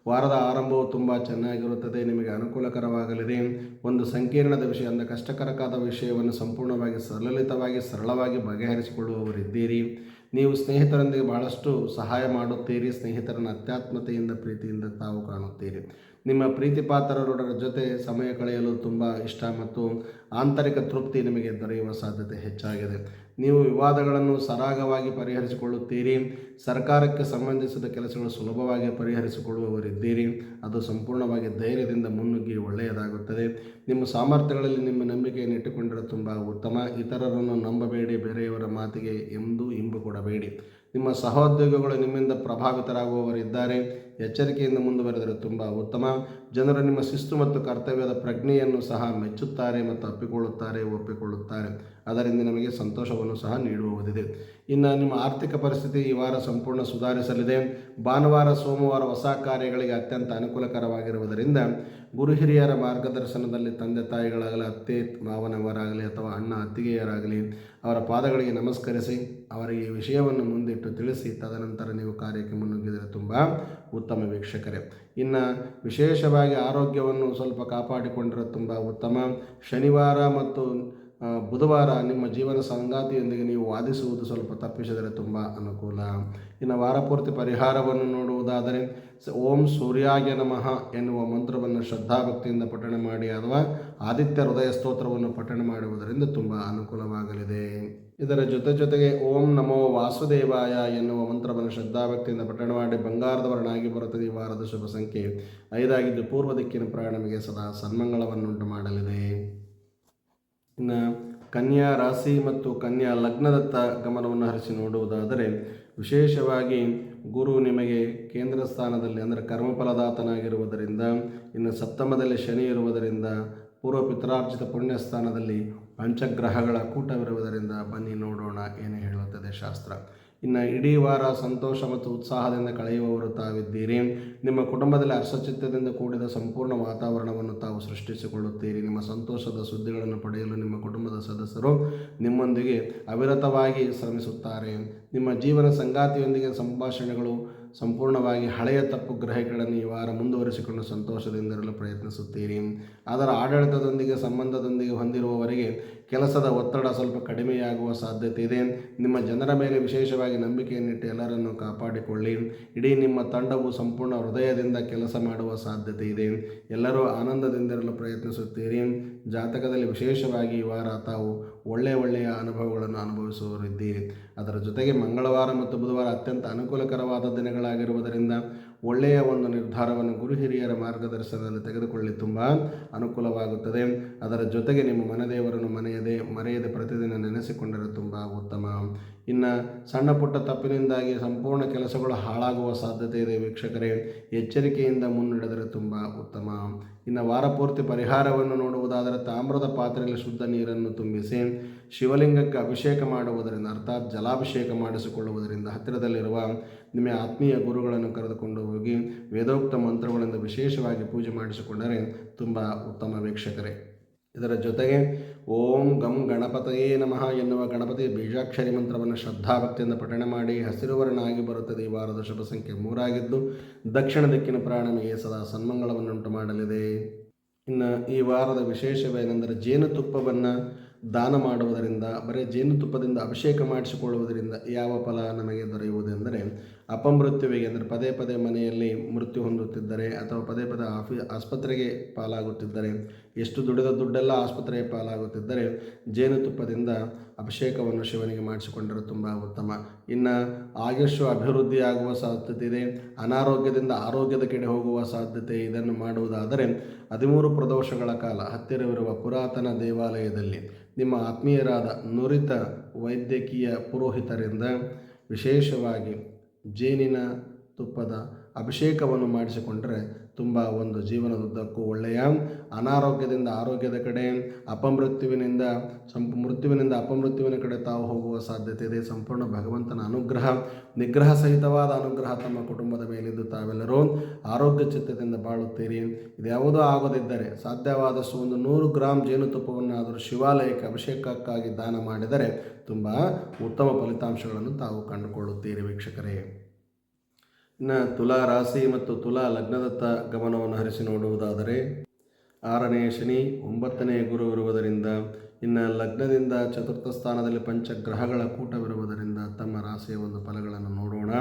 ವಾರದ ಆರಂಭವು ತುಂಬ ಚೆನ್ನಾಗಿರುತ್ತದೆ, ನಿಮಗೆ ಅನುಕೂಲಕರವಾಗಲಿದೆ. ಒಂದು ಸಂಕೀರ್ಣದ ವಿಷಯ ಅಂದರೆ ಕಷ್ಟಕರವಾದ ವಿಷಯವನ್ನು ಸಂಪೂರ್ಣವಾಗಿ ಸರಳವಾಗಿ ಸರಳವಾಗಿ ಬಗೆಹರಿಸಿಕೊಳ್ಳುವವರಿದ್ದೀರಿ. ನೀವು ಸ್ನೇಹಿತರೊಂದಿಗೆ ಬಹಳಷ್ಟು ಸಹಾಯ ಮಾಡುತ್ತೀರಿ. ಸ್ನೇಹಿತರನ್ನು ಅತ್ಯಾತ್ಮತೆಯಿಂದ ಪ್ರೀತಿಯಿಂದ ತಾವು ಕಾಣುತ್ತೀರಿ. ನಿಮ್ಮ ಪ್ರೀತಿ ಪಾತ್ರರ ಜೊತೆ ಸಮಯ ಕಳೆಯಲು ತುಂಬ ಇಷ್ಟ ಮತ್ತು ಆಂತರಿಕ ತೃಪ್ತಿ ನಿಮಗೆ ದೊರೆಯುವ ಸಾಧ್ಯತೆ ಹೆಚ್ಚಾಗಿದೆ. ನೀವು ವಿವಾದಗಳನ್ನು ಸರಾಗವಾಗಿ ಪರಿಹರಿಸಿಕೊಳ್ಳುತ್ತೀರಿ. ಸರ್ಕಾರಕ್ಕೆ ಸಂಬಂಧಿಸಿದ ಕೆಲಸಗಳು ಸುಲಭವಾಗಿ ಪರಿಹರಿಸಿಕೊಳ್ಳುವವರಿದ್ದೀರಿ. ಅದು ಸಂಪೂರ್ಣವಾಗಿ ಧೈರ್ಯದಿಂದ ಮುನ್ನುಗ್ಗಿ ಒಳ್ಳೆಯದಾಗುತ್ತದೆ. ನಿಮ್ಮ ಸಾಮರ್ಥ್ಯಗಳಲ್ಲಿ ನಿಮ್ಮ ನಂಬಿಕೆಯನ್ನು ಇಟ್ಟುಕೊಂಡರೆ ತುಂಬ ಉತ್ತಮ. ಇತರರನ್ನು ನಂಬಬೇಡಿ, ಬೇರೆಯವರ ಮಾತಿಗೆ ಎಂದೂ ಇಂಬು ಕೊಡಬೇಡಿ. ನಿಮ್ಮ ಸಹೋದ್ಯೋಗಿಗಳು ನಿಮ್ಮಿಂದ ಪ್ರಭಾವಿತರಾಗುವವರಿದ್ದಾರೆ. ಎಚ್ಚರಿಕೆಯಿಂದ ಮುಂದುವರೆದರೆ ತುಂಬ ಉತ್ತಮ. ಜನರು ನಿಮ್ಮ ಶಿಸ್ತು ಮತ್ತು ಕರ್ತವ್ಯದ ಪ್ರಜ್ಞೆಯನ್ನು ಸಹ ಮೆಚ್ಚುತ್ತಾರೆ ಮತ್ತು ಒಪ್ಪಿಕೊಳ್ಳುತ್ತಾರೆ. ಅದರಿಂದ ನಿಮಗೆ ಸಂತೋಷವನ್ನು ಸಹ ನೀಡುವುದಿದೆ. ಇನ್ನು ನಿಮ್ಮ ಆರ್ಥಿಕ ಪರಿಸ್ಥಿತಿ ಈ ವಾರ ಸಂಪೂರ್ಣ ಸುಧಾರಿಸಲಿದೆ. ಭಾನುವಾರ ಸೋಮವಾರ ಹೊಸ ಕಾರ್ಯಗಳಿಗೆ ಅತ್ಯಂತ ಅನುಕೂಲಕರವಾಗಿರುವುದರಿಂದ ಗುರು ಹಿರಿಯರ ಮಾರ್ಗದರ್ಶನದಲ್ಲಿ ತಂದೆ ತಾಯಿಗಳಾಗಲಿ, ಅತ್ತೆ ಮಾವನವರಾಗಲಿ ಅಥವಾ ಅಣ್ಣ ಅತ್ತಿಗೆಯರಾಗಲಿ ಅವರ ಪಾದಗಳಿಗೆ ನಮಸ್ಕರಿಸಿ ಅವರಿಗೆ ಈ ವಿಷಯವನ್ನು ಮುಂದಿಟ್ಟು ತಿಳಿಸಿ ತದನಂತರ ನೀವು ಕಾರ್ಯಕ್ಕೆ ಮುನ್ನುಗ್ಗಿದರೆ ತುಂಬ ಉತ್ತಮ ವೀಕ್ಷಕರೇ. ಇನ್ನು ವಿಶೇಷವಾಗಿ ಆರೋಗ್ಯವನ್ನು ಸ್ವಲ್ಪ ಕಾಪಾಡಿಕೊಂಡರೆ ತುಂಬ ಉತ್ತಮ. ಶನಿವಾರ ಮತ್ತು ಬುಧವಾರ ನಿಮ್ಮ ಜೀವನ ಸಂಗಾತಿಯೊಂದಿಗೆ ನೀವು ವಾದಿಸುವುದು ಸ್ವಲ್ಪ ತಪ್ಪಿಸಿದರೆ ತುಂಬ ಅನುಕೂಲ. ಇನ್ನು ವಾರಪೂರ್ತಿ ಪರಿಹಾರವನ್ನು ನೋಡುವುದಾದರೆ ಓಂ ಸೂರ್ಯಾಯ ನಮಃ ಎನ್ನುವ ಮಂತ್ರವನ್ನು ಶ್ರದ್ಧಾಭಕ್ತಿಯಿಂದ ಪಠಣ ಮಾಡಿ ಅಥವಾ ಆದಿತ್ಯ ಹೃದಯ ಸ್ತೋತ್ರವನ್ನು ಪಠಣ ಮಾಡುವುದರಿಂದ ತುಂಬ ಅನುಕೂಲವಾಗಲಿದೆ. ಇದರ ಜೊತೆಗೆ ಓಂ ನಮೋ ವಾಸುದೇವಾಯ ಎನ್ನುವ ಮಂತ್ರವನ್ನು ಶ್ರದ್ಧಾಭಕ್ತಿಯಿಂದ ಪಠಣ ಮಾಡಿ ಬಂಗಾರದ ವರ್ಣ ಆಗಿ ಬರುತ್ತದೆ. ಈ ವಾರದ ಶುಭ ಸಂಖ್ಯೆ 5 ಆಗಿದ್ದು ಪೂರ್ವ ದಿಕ್ಕಿನ ಪ್ರಯಾಣ ನಮಗೆ ಸದಾ ಸನ್ಮಂಗಳವನ್ನುಂಟು ಮಾಡಲಿದೆ. ಇನ್ನು ಕನ್ಯಾ ರಾಶಿ ಮತ್ತು ಕನ್ಯಾ ಲಗ್ನದತ್ತ ಗಮನವನ್ನು ಹರಿಸಿ ನೋಡುವುದಾದರೆ, ವಿಶೇಷವಾಗಿ ಗುರು ನಿಮಗೆ ಕೇಂದ್ರ ಸ್ಥಾನದಲ್ಲಿ ಅಂದರೆ ಕರ್ಮಫಲದಾತನಾಗಿರುವುದರಿಂದ, ಇನ್ನು ಸಪ್ತಮದಲ್ಲಿ ಶನಿ ಇರುವುದರಿಂದ, ಪೂರ್ವ ಪಿತ್ರಾರ್ಜಿತ ಪುಣ್ಯ ಸ್ಥಾನದಲ್ಲಿ ಪಂಚಗ್ರಹಗಳ ಕೂಟವಿರುವುದರಿಂದ ಬನ್ನಿ ನೋಡೋಣ ಏನು ಹೇಳುತ್ತದೆ ಶಾಸ್ತ್ರ. ಇನ್ನು ಇಡೀ ವಾರ ಸಂತೋಷ ಮತ್ತು ಉತ್ಸಾಹದಿಂದ ಕಳೆಯುವವರು ತಾವಿದ್ದೀರಿ. ನಿಮ್ಮ ಕುಟುಂಬದಲ್ಲಿ ಹರ್ಷಚಿತ್ತದಿಂದ ಕೂಡಿದ ಸಂಪೂರ್ಣ ವಾತಾವರಣವನ್ನು ತಾವು ಸೃಷ್ಟಿಸಿಕೊಳ್ಳುತ್ತೀರಿ. ನಿಮ್ಮ ಸಂತೋಷದ ಸುದ್ದಿಗಳನ್ನು ಪಡೆಯಲು ನಿಮ್ಮ ಕುಟುಂಬದ ಸದಸ್ಯರು ನಿಮ್ಮೊಂದಿಗೆ ಅವಿರತವಾಗಿ ಶ್ರಮಿಸುತ್ತಾರೆ. ನಿಮ್ಮ ಜೀವನ ಸಂಗಾತಿಯೊಂದಿಗೆ ಸಂಭಾಷಣೆಗಳು ಸಂಪೂರ್ಣವಾಗಿ ಹಳೆಯ ತಪ್ಪು ಗ್ರಹಿಕೆಗಳನ್ನು ಈ ವಾರ ಮುಂದುವರಿಸಿಕೊಂಡು ಸಂತೋಷದಿಂದಿರಲು ಪ್ರಯತ್ನಿಸುತ್ತೀರಿ. ಅದರ ಆಡಳಿತದೊಂದಿಗೆ ಸಂಬಂಧದೊಂದಿಗೆ ಹೊಂದಿರುವವರಿಗೆ ಕೆಲಸದ ಒತ್ತಡ ಸ್ವಲ್ಪ ಕಡಿಮೆಯಾಗುವ ಸಾಧ್ಯತೆ ಇದೆ. ನಿಮ್ಮ ಜನರ ಮೇಲೆ ವಿಶೇಷವಾಗಿ ನಂಬಿಕೆಯನ್ನಿಟ್ಟು ಎಲ್ಲರನ್ನು ಕಾಪಾಡಿಕೊಳ್ಳಿ. ಇಡೀ ನಿಮ್ಮ ತಂಡವು ಸಂಪೂರ್ಣ ಹೃದಯದಿಂದ ಕೆಲಸ ಮಾಡುವ ಸಾಧ್ಯತೆ ಇದೆ. ಎಲ್ಲರೂ ಆನಂದದಿಂದಿರಲು ಪ್ರಯತ್ನಿಸುತ್ತೀರಿ. ಜಾತಕದಲ್ಲಿ ವಿಶೇಷವಾಗಿ ಈ ವಾರ ತಾವು ಒಳ್ಳೆಯ ಅನುಭವಗಳನ್ನು ಅನುಭವಿಸುವವರಿದ್ದೀರಿ. ಅದರ ಜೊತೆಗೆ ಮಂಗಳವಾರ ಮತ್ತು ಬುಧವಾರ ಅತ್ಯಂತ ಅನುಕೂಲಕರವಾದ ದಿನಗಳಾಗಿರುವುದರಿಂದ ಒಳ್ಳೆಯ ಒಂದು ನಿರ್ಧಾರವನ್ನು ಗುರು ಹಿರಿಯರ ಮಾರ್ಗದರ್ಶನದಲ್ಲಿ ತೆಗೆದುಕೊಳ್ಳಿ ತುಂಬ ಅನುಕೂಲವಾಗುತ್ತದೆ. ಅದರ ಜೊತೆಗೆ ನಿಮ್ಮ ಮನೆದೇವರನ್ನು ಮರೆಯದೆ ಪ್ರತಿದಿನ ನೆನೆಸಿಕೊಂಡರೆ ತುಂಬ ಉತ್ತಮ. ಇನ್ನು ಸಣ್ಣ ಪುಟ್ಟ ತಪ್ಪಿನಿಂದಾಗಿ ಸಂಪೂರ್ಣ ಕೆಲಸಗಳು ಹಾಳಾಗುವ ಸಾಧ್ಯತೆ ಇದೆ ವೀಕ್ಷಕರೇ. ಎಚ್ಚರಿಕೆಯಿಂದ ಮುನ್ನಡೆದರೆ ತುಂಬ ಉತ್ತಮ. ಇನ್ನು ವಾರಪೂರ್ತಿ ಪರಿಹಾರವನ್ನು ನೋಡುವುದಾದರೆ ತಾಮ್ರದ ಪಾತ್ರೆಯಲ್ಲಿ ಶುದ್ಧ ನೀರನ್ನು ತುಂಬಿಸಿ ಶಿವಲಿಂಗಕ್ಕೆ ಅಭಿಷೇಕ ಮಾಡುವುದರಿಂದ ಅರ್ಥಾತ್ ಜಲಾಭಿಷೇಕ ಮಾಡಿಸಿಕೊಳ್ಳುವುದರಿಂದ ಹತ್ತಿರದಲ್ಲಿರುವ ನಿಮ್ಮ ಆತ್ಮೀಯ ಗುರುಗಳನ್ನು ಕರೆದುಕೊಂಡು ಹೋಗಿ ವೇದೋಕ್ತ ಮಂತ್ರಗಳಿಂದ ವಿಶೇಷವಾಗಿ ಪೂಜೆ ಮಾಡಿಸಿಕೊಂಡರೆ ತುಂಬ ಉತ್ತಮ ವೀಕ್ಷಕರೇ. ಇದರ ಜೊತೆಗೆ ಓಂ ಗಂ ಗಣಪತಯೇ ನಮಃ ಎನ್ನುವ ಗಣಪತಿ ಬೀಜಾಕ್ಷರಿ ಮಂತ್ರವನ್ನು ಶ್ರದ್ಧಾಭಕ್ತಿಯಿಂದ ಪಠಣ ಮಾಡಿ ಹಸಿರು ವರ್ಣ ಆಗಿ ಬರುತ್ತದೆ. ಈ ವಾರದ ಶುಭ ಸಂಖ್ಯೆ 3 ಆಗಿದ್ದು ದಕ್ಷಿಣ ದಿಕ್ಕಿನ ಪ್ರಯಾಣ ನಮಗೆ ಸದಾ ಸನ್ಮಂಗಳವನ್ನುಂಟು ಮಾಡಲಿದೆ. ಇನ್ನು ಈ ವಾರದ ವಿಶೇಷವೇನೆಂದರೆ ಜೇನುತುಪ್ಪವನ್ನು ದಾನ ಮಾಡುವುದರಿಂದ, ಬರೀ ಜೇನುತುಪ್ಪದಿಂದ ಅಭಿಷೇಕ ಮಾಡಿಸಿಕೊಳ್ಳುವುದರಿಂದ ಯಾವ ಫಲ ನಮಗೆ ದೊರೆಯುವುದೆಂದರೆ ಅಪಮೃತ್ಯುವಿಗೆ ಅಂದರೆ ಪದೇ ಪದೇ ಮನೆಯಲ್ಲಿ ಮೃತ್ಯು ಹೊಂದುತ್ತಿದ್ದರೆ ಅಥವಾ ಪದೇ ಪದೇ ಆಸ್ಪತ್ರೆಗೆ ಪಾಲಾಗುತ್ತಿದ್ದರೆ, ಎಷ್ಟು ದುಡಿದ ದುಡ್ಡೆಲ್ಲ ಆಸ್ಪತ್ರೆಗೆ ಪಾಲಾಗುತ್ತಿದ್ದರೆ ಜೇನುತುಪ್ಪದಿಂದ ಅಭಿಷೇಕವನ್ನು ಶಿವನಿಗೆ ಮಾಡಿಸಿಕೊಂಡರೆ ತುಂಬ ಉತ್ತಮ. ಇನ್ನು ಆಯುಷ್ಯ ಅಭಿವೃದ್ಧಿ ಆಗುವ ಸಾಧ್ಯತೆ ಇದೆ, ಅನಾರೋಗ್ಯದಿಂದ ಆರೋಗ್ಯದ ಕಡೆ ಹೋಗುವ ಸಾಧ್ಯತೆ. ಇದನ್ನು ಮಾಡುವುದಾದರೆ 13 ಪ್ರದೋಷಗಳ ಕಾಲ ಹತ್ತಿರವಿರುವ ಪುರಾತನ ದೇವಾಲಯದಲ್ಲಿ ನಿಮ್ಮ ಆತ್ಮೀಯರಾದ ನುರಿತ ವೈದ್ಯಕೀಯ ಪುರೋಹಿತರಿಂದ ವಿಶೇಷವಾಗಿ ಜೇನಿನ ತುಪ್ಪದ ಅಭಿಷೇಕವನ್ನು ಮಾಡಿಸಿಕೊಂಡರೆ ತುಂಬ ಒಂದು ಜೀವನದುದ್ದಕ್ಕೂ ಒಳ್ಳೆಯ ಅನಾರೋಗ್ಯದಿಂದ ಆರೋಗ್ಯದ ಕಡೆ, ಮೃತ್ಯುವಿನಿಂದ ಅಪಮೃತ್ಯುವಿನ ಕಡೆ ತಾವು ಹೋಗುವ ಸಾಧ್ಯತೆ ಇದೆ. ಸಂಪೂರ್ಣ ಭಗವಂತನ ಅನುಗ್ರಹ, ನಿಗ್ರಹ ಸಹಿತವಾದ ಅನುಗ್ರಹ ತಮ್ಮ ಕುಟುಂಬದ ಮೇಲಿದ್ದು ತಾವೆಲ್ಲರೂ ಆರೋಗ್ಯ ಚಿತ್ತದಿಂದ ಬಾಳುತ್ತೀರಿ. ಇದ್ಯಾವುದೂ ಆಗದಿದ್ದರೆ ಸಾಧ್ಯವಾದಷ್ಟು ಒಂದು 100 ಗ್ರಾಂ ಜೇನುತುಪ್ಪವನ್ನಾದರೂ ಶಿವಾಲಯಕ್ಕೆ ಅಭಿಷೇಕಕ್ಕಾಗಿ ದಾನ ಮಾಡಿದರೆ ತುಂಬ ಉತ್ತಮ ಫಲಿತಾಂಶಗಳನ್ನು ತಾವು ಕಂಡುಕೊಳ್ಳುತ್ತೀರಿ ವೀಕ್ಷಕರೇ. ಇನ್ನು ತುಲಾ ರಾಶಿ ಮತ್ತು ತುಲಾ ಲಗ್ನದತ್ತ ಗಮನವನ್ನು ಹರಿಸಿ ನೋಡುವುದಾದರೆ 6ನೇ ಶನಿ 9ನೇ ಗುರು ಇರುವುದರಿಂದ, ಇನ್ನು ಲಗ್ನದಿಂದ ಚತುರ್ಥ ಸ್ಥಾನದಲ್ಲಿ ಪಂಚಗ್ರಹಗಳ ಕೂಟವಿರುವುದರಿಂದ ತಮ್ಮ ರಾಶಿಯ ಒಂದು ಫಲಗಳನ್ನು ನೋಡೋಣ.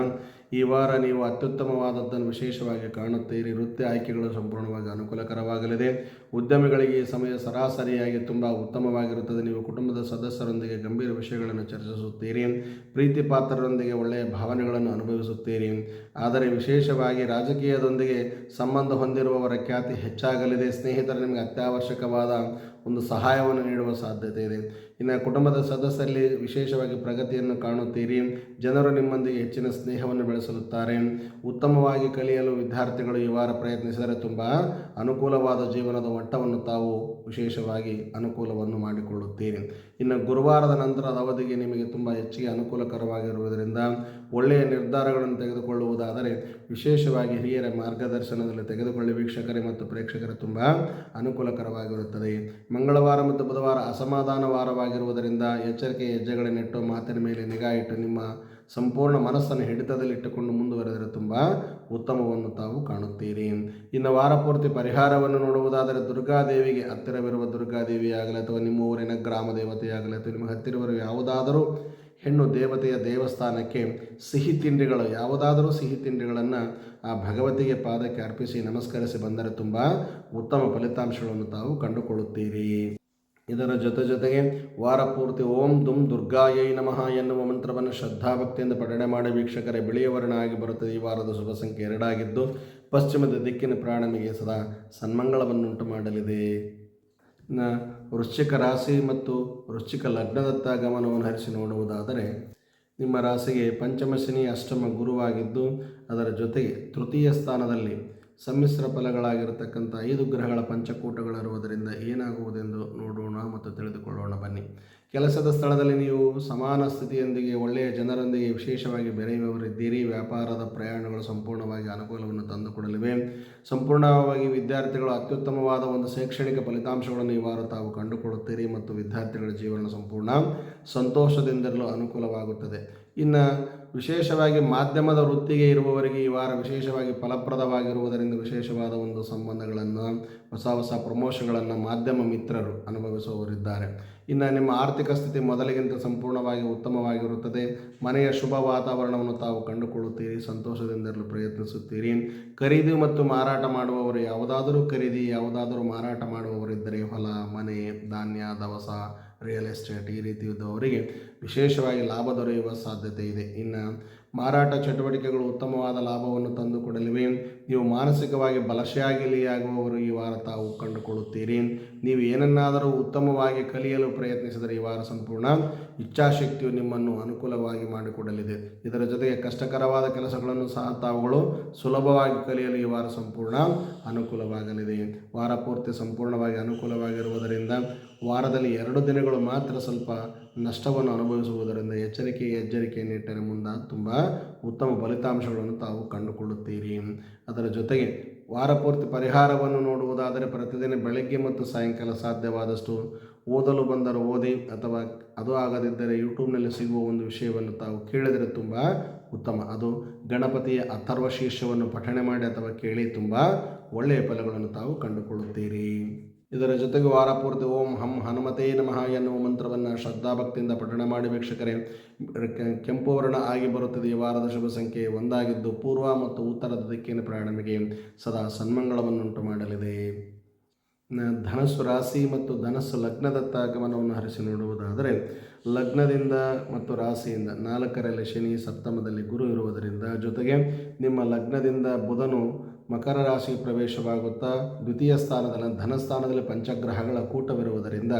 ಈ ವಾರ ನೀವು ಅತ್ಯುತ್ತಮವಾದದ್ದನ್ನು ವಿಶೇಷವಾಗಿ ಕಾಣುತ್ತೀರಿ. ವೃತ್ತಿ ಆಯ್ಕೆಗಳು ಸಂಪೂರ್ಣವಾಗಿ ಅನುಕೂಲಕರವಾಗಲಿದೆ. ಉದ್ಯಮಿಗಳಿಗೆ ಈ ಸಮಯ ಸರಾಸರಿಯಾಗಿ ತುಂಬ ಉತ್ತಮವಾಗಿರುತ್ತದೆ. ನೀವು ಕುಟುಂಬದ ಸದಸ್ಯರೊಂದಿಗೆ ಗಂಭೀರ ವಿಷಯಗಳನ್ನು ಚರ್ಚಿಸುತ್ತೀರಿ. ಪ್ರೀತಿ ಪಾತ್ರರೊಂದಿಗೆ ಒಳ್ಳೆಯ ಭಾವನೆಗಳನ್ನು ಅನುಭವಿಸುತ್ತೀರಿ. ಆದರೆ ವಿಶೇಷವಾಗಿ ರಾಜಕೀಯದೊಂದಿಗೆ ಸಂಬಂಧ ಹೊಂದಿರುವವರ ಖ್ಯಾತಿ ಹೆಚ್ಚಾಗಲಿದೆ. ಸ್ನೇಹಿತರು ನಿಮಗೆ ಅತ್ಯವಶ್ಯಕವಾದ ಒಂದು ಸಹಾಯವನ್ನು ನೀಡುವ ಸಾಧ್ಯತೆ ಇದೆ. ಇನ್ನು ಕುಟುಂಬದ ಸದಸ್ಯರಲ್ಲಿ ವಿಶೇಷವಾಗಿ ಪ್ರಗತಿಯನ್ನು ಕಾಣುತ್ತೀರಿ. ಜನರು ನಿಮ್ಮೊಂದಿಗೆ ಹೆಚ್ಚಿನ ಸ್ನೇಹವನ್ನು ಬೆಳೆಸಲುತ್ತಾರೆ. ಉತ್ತಮವಾಗಿ ಕಲಿಯಲು ವಿದ್ಯಾರ್ಥಿಗಳು ಈ ವಾರ ಪ್ರಯತ್ನಿಸಿದರೆ ತುಂಬ ಅನುಕೂಲವಾದ ಜೀವನದ ಮಟ್ಟವನ್ನು ತಾವು ವಿಶೇಷವಾಗಿ ಅನುಕೂಲವನ್ನು ಮಾಡಿಕೊಳ್ಳುತ್ತೀರಿ. ಇನ್ನು ಗುರುವಾರದ ನಂತರದ ಅವಧಿಗೆ ನಿಮಗೆ ತುಂಬ ಹೆಚ್ಚಿಗೆ ಅನುಕೂಲಕರವಾಗಿರುವುದರಿಂದ ಒಳ್ಳೆಯ ನಿರ್ಧಾರಗಳನ್ನು ತೆಗೆದುಕೊಳ್ಳುವುದಾದರೆ ವಿಶೇಷವಾಗಿ ಹಿರಿಯರ ಮಾರ್ಗದರ್ಶನದಲ್ಲಿ ತೆಗೆದುಕೊಳ್ಳಿ. ವೀಕ್ಷಕರೇ ಮತ್ತು ಪ್ರೇಕ್ಷಕರೇ ತುಂಬ ಅನುಕೂಲಕರವಾಗಿರುತ್ತದೆ. ಮಂಗಳವಾರ ಮತ್ತು ಬುಧವಾರ ಅಸಮಾಧಾನ ವಾರವಾಗಿರುವುದರಿಂದ ಎಚ್ಚರಿಕೆಯ ಹೆಜ್ಜೆಗಳನ್ನಿಟ್ಟು ಮಾತಿನ ಮೇಲೆ ನಿಗಾ ಇಟ್ಟು ನಿಮ್ಮ ಸಂಪೂರ್ಣ ಮನಸ್ಸನ್ನು ಹಿಡಿತದಲ್ಲಿಟ್ಟುಕೊಂಡು ಮುಂದುವರೆದರೆ ತುಂಬ ಉತ್ತಮವನ್ನು ತಾವು ಕಾಣುತ್ತೀರಿ. ಇನ್ನು ವಾರ ಪೂರ್ತಿ ಪರಿಹಾರವನ್ನು ನೋಡುವುದಾದರೆ ದುರ್ಗಾದೇವಿಗೆ ಹತ್ತಿರವಿರುವ ದುರ್ಗಾದೇವಿಯಾಗಲಿ ಅಥವಾ ನಿಮ್ಮ ಊರಿನ ಗ್ರಾಮ ದೇವತೆಯಾಗಲಿ ಅಥವಾ ನಿಮಗೆ ಹತ್ತಿರವಿರುವ ಯಾವುದಾದರೂ ಹೆಣ್ಣು ದೇವತೆಯ ದೇವಸ್ಥಾನಕ್ಕೆ ಯಾವುದಾದರೂ ಸಿಹಿ ತಿಂಡಿಗಳನ್ನು ಆ ಭಗವತಿಗೆ ಪಾದಕ್ಕೆ ಅರ್ಪಿಸಿ ನಮಸ್ಕರಿಸಿ ಬಂದರೆ ತುಂಬ ಉತ್ತಮ ಫಲಿತಾಂಶಗಳನ್ನು ತಾವು ಕಂಡುಕೊಳ್ಳುತ್ತೀರಿ. ಇದರ ಜೊತೆಗೆ ವಾರ ಪೂರ್ತಿ ಓಂ ದುಂ ದುರ್ಗಾಯೈ ನಮಃ ಎನ್ನುವ ಮಂತ್ರವನ್ನು ಶ್ರದ್ಧಾಭಕ್ತಿಯಿಂದ ಪಠಣೆ ಮಾಡಿ ವೀಕ್ಷಕರೇ. ಬಿಳಿಯ ವರ್ಣ ಆಗಿ ಬರುತ್ತದೆ. ಈ ವಾರದ ಶುಭ ಸಂಖ್ಯೆ 2 ಆಗಿದ್ದು ಪಶ್ಚಿಮದ ದಿಕ್ಕಿನ ಪ್ರಾಣನಿಗೆ ಸದಾ ಸನ್ಮಂಗಳವನ್ನುಂಟು ಮಾಡಲಿದೆ. ವೃಶ್ಚಿಕ ರಾಶಿ ಮತ್ತು ವೃಶ್ಚಿಕ ಲಗ್ನದತ್ತ ಗಮನವನ್ನು ಹರಿಸಿ ನೋಡುವುದಾದರೆ ನಿಮ್ಮ ರಾಶಿಗೆ ಪಂಚಮ ಶನಿ ಅಷ್ಟಮ ಗುರುವಾಗಿದ್ದು ಅದರ ಜೊತೆಗೆ ತೃತೀಯ ಸ್ಥಾನದಲ್ಲಿ ಸಮ್ಮಿಶ್ರ ಫಲಗಳಾಗಿರತಕ್ಕಂಥ 5 ಗ್ರಹಗಳ ಪಂಚಕೂಟಗಳಿರುವುದರಿಂದ ಏನಾಗುವುದೆಂದು ನೋಡೋಣ ಮತ್ತು ತಿಳಿದುಕೊಳ್ಳೋಣ ಬನ್ನಿ. ಕೆಲಸದ ಸ್ಥಳದಲ್ಲಿ ನೀವು ಸಮಾನ ಸ್ಥಿತಿಯೊಂದಿಗೆ ಒಳ್ಳೆಯ ಜನರೊಂದಿಗೆ ವಿಶೇಷವಾಗಿ ಬೆರೆಯುವವರಿದ್ದೀರಿ. ವ್ಯಾಪಾರದ ಪ್ರಯಾಣಗಳು ಸಂಪೂರ್ಣವಾಗಿ ಅನುಕೂಲವನ್ನು ತಂದುಕೊಡಲಿವೆ. ಸಂಪೂರ್ಣವಾಗಿ ವಿದ್ಯಾರ್ಥಿಗಳು ಅತ್ಯುತ್ತಮವಾದ ಒಂದು ಶೈಕ್ಷಣಿಕ ಫಲಿತಾಂಶಗಳನ್ನು ಈ ವಾರ ತಾವು ಕಂಡುಕೊಳ್ಳುತ್ತೀರಿ ಮತ್ತು ವಿದ್ಯಾರ್ಥಿಗಳ ಜೀವನ ಸಂಪೂರ್ಣ ಸಂತೋಷದಿಂದಿರಲು ಅನುಕೂಲವಾಗುತ್ತದೆ. ಇನ್ನು ವಿಶೇಷವಾಗಿ ಮಾಧ್ಯಮದ ವೃತ್ತಿಗೆ ಇರುವವರಿಗೆ ಈ ವಾರ ವಿಶೇಷವಾಗಿ ಫಲಪ್ರದವಾಗಿರುವುದರಿಂದ ವಿಶೇಷವಾದ ಒಂದು ಸಂಬಂಧಗಳನ್ನು, ಹೊಸ ಪ್ರಮೋಷನ್ಗಳನ್ನು ಮಾಧ್ಯಮ ಮಿತ್ರರು ಅನುಭವಿಸುವವರಿದ್ದಾರೆ. ಇನ್ನು ನಿಮ್ಮ ಆರ್ಥಿಕ ಸ್ಥಿತಿ ಮೊದಲಿಗಿಂತ ಸಂಪೂರ್ಣವಾಗಿ ಉತ್ತಮವಾಗಿರುತ್ತದೆ. ಮನೆಯ ಶುಭ ವಾತಾವರಣವನ್ನು ತಾವು ಕಂಡುಕೊಳ್ಳುತ್ತೀರಿ. ಸಂತೋಷದಿಂದಿರಲು ಪ್ರಯತ್ನಿಸುತ್ತೀರಿ. ಖರೀದಿ ಮತ್ತು ಮಾರಾಟ ಮಾಡುವವರು ಯಾವುದಾದರೂ ಮಾರಾಟ ಮಾಡುವವರಿದ್ದರೆ ಹೊಲ, ಮನೆ, ಧಾನ್ಯ, ದವಸ, ರಿಯಲ್ ಎಸ್ಟೇಟ್ ಈ ರೀತಿ ಇದ್ದವರಿಗೆ ವಿಶೇಷವಾಗಿ ಲಾಭ ದೊರೆಯುವ ಸಾಧ್ಯತೆ ಇದೆ. ಇನ್ನು ಮಾರಾಟ ಚಟುವಟಿಕೆಗಳು ಉತ್ತಮವಾದ ಲಾಭವನ್ನು ತಂದುಕೊಡಲಿವೆ. ನೀವು ಮಾನಸಿಕವಾಗಿ ಬಲಶಾಲಿಯಾಗುವವರು ಈ ವಾರ ತಾವು ಕಂಡುಕೊಳ್ಳುತ್ತೀರಿ. ನೀವು ಏನನ್ನಾದರೂ ಉತ್ತಮವಾಗಿ ಕಲಿಯಲು ಪ್ರಯತ್ನಿಸಿದರೆ ಈ ವಾರ ಸಂಪೂರ್ಣ ಇಚ್ಛಾಶಕ್ತಿಯು ನಿಮ್ಮನ್ನು ಅನುಕೂಲವಾಗಿ ಮಾಡಿಕೊಡಲಿದೆ. ಇದರ ಜೊತೆಗೆ ಕಷ್ಟಕರವಾದ ಕೆಲಸಗಳನ್ನು ಸಹ ತಾವುಗಳು ಸುಲಭವಾಗಿ ಕಲಿಯಲು ಈ ವಾರ ಸಂಪೂರ್ಣ ಅನುಕೂಲವಾಗಲಿದೆ. ವಾರ ಪೂರ್ತಿ ಸಂಪೂರ್ಣವಾಗಿ ಅನುಕೂಲವಾಗಿರುವುದರಿಂದ ವಾರದಲ್ಲಿ 2 ದಿನಗಳು ಮಾತ್ರ ಸ್ವಲ್ಪ ನಷ್ಟವನ್ನು ಅನುಭವಿಸುವುದರಿಂದ ಎಚ್ಚರಿಕೆಯನ್ನಿಟ್ಟರೆ ಮುಂದೆ ತುಂಬ ಉತ್ತಮ ಫಲಿತಾಂಶಗಳನ್ನು ತಾವು ಕಂಡುಕೊಳ್ಳುತ್ತೀರಿ. ಅದರ ಜೊತೆಗೆ ವಾರ ಪೂರ್ತಿ ಪರಿಹಾರವನ್ನು ನೋಡುವುದಾದರೆ ಪ್ರತಿದಿನ ಬೆಳಗ್ಗೆ ಮತ್ತು ಸಾಯಂಕಾಲ ಸಾಧ್ಯವಾದಷ್ಟು ಓದಲು ಬಂದರೆ ಓದಿ, ಅಥವಾ ಅದು ಆಗದಿದ್ದರೆ ಯೂಟ್ಯೂಬ್ನಲ್ಲಿ ಸಿಗುವ ಒಂದು ವಿಷಯವನ್ನು ತಾವು ಕೇಳಿದರೆ ತುಂಬ ಉತ್ತಮ. ಅದು ಗಣಪತಿಯ ಅಥರ್ವ ಶೀರ್ಷವನ್ನು ಪಠಣೆ ಮಾಡಿ ಅಥವಾ ಕೇಳಿ ತುಂಬ ಒಳ್ಳೆಯ ಫಲಗಳನ್ನು ತಾವು ಕಂಡುಕೊಳ್ಳುತ್ತೀರಿ. ಇದರ ಜೊತೆಗೆ ವಾರ ಪೂರ್ತಿ ಓಂ ಹಂ ಹನುಮತೇ ನಮಃ ಎನ್ನುವ ಮಂತ್ರವನ್ನು ಶ್ರದ್ಧಾಭಕ್ತಿಯಿಂದ ಪಠಣ ಮಾಡಿ ವೀಕ್ಷಕರೇ. ಕೆಂಪು ವರ್ಣ ಆಗಿ ಬರುತ್ತದೆ. ಈ ವಾರದ ಶುಭ ಸಂಖ್ಯೆ 1 ಆಗಿದ್ದು ಪೂರ್ವ ಮತ್ತು ಉತ್ತರದ ದಿಕ್ಕಿನ ಪ್ರಯಾಣ ಸದಾ ಸನ್ಮಂಗಳವನ್ನುಂಟು ಮಾಡಲಿದೆ. ಧನಸ್ಸು ರಾಶಿ ಮತ್ತು ಧನಸ್ಸು ಲಗ್ನದತ್ತ ಗಮನವನ್ನು ಹರಿಸಿ ನೋಡುವುದಾದರೆ, ಲಗ್ನದಿಂದ ಮತ್ತು ರಾಶಿಯಿಂದ 4ರಲ್ಲಿ ಶನಿ, ಸಪ್ತಮದಲ್ಲಿ ಗುರು ಇರುವುದರಿಂದ, ಜೊತೆಗೆ ನಿಮ್ಮ ಲಗ್ನದಿಂದ ಬುಧನು ಮಕರ ರಾಶಿ ಪ್ರವೇಶವಾಗುತ್ತಾ ದ್ವಿತೀಯ ಸ್ಥಾನದಲ್ಲಿ ಧನಸ್ಥಾನದಲ್ಲಿ ಪಂಚಗ್ರಹಗಳ ಕೂಟವಿರುವುದರಿಂದ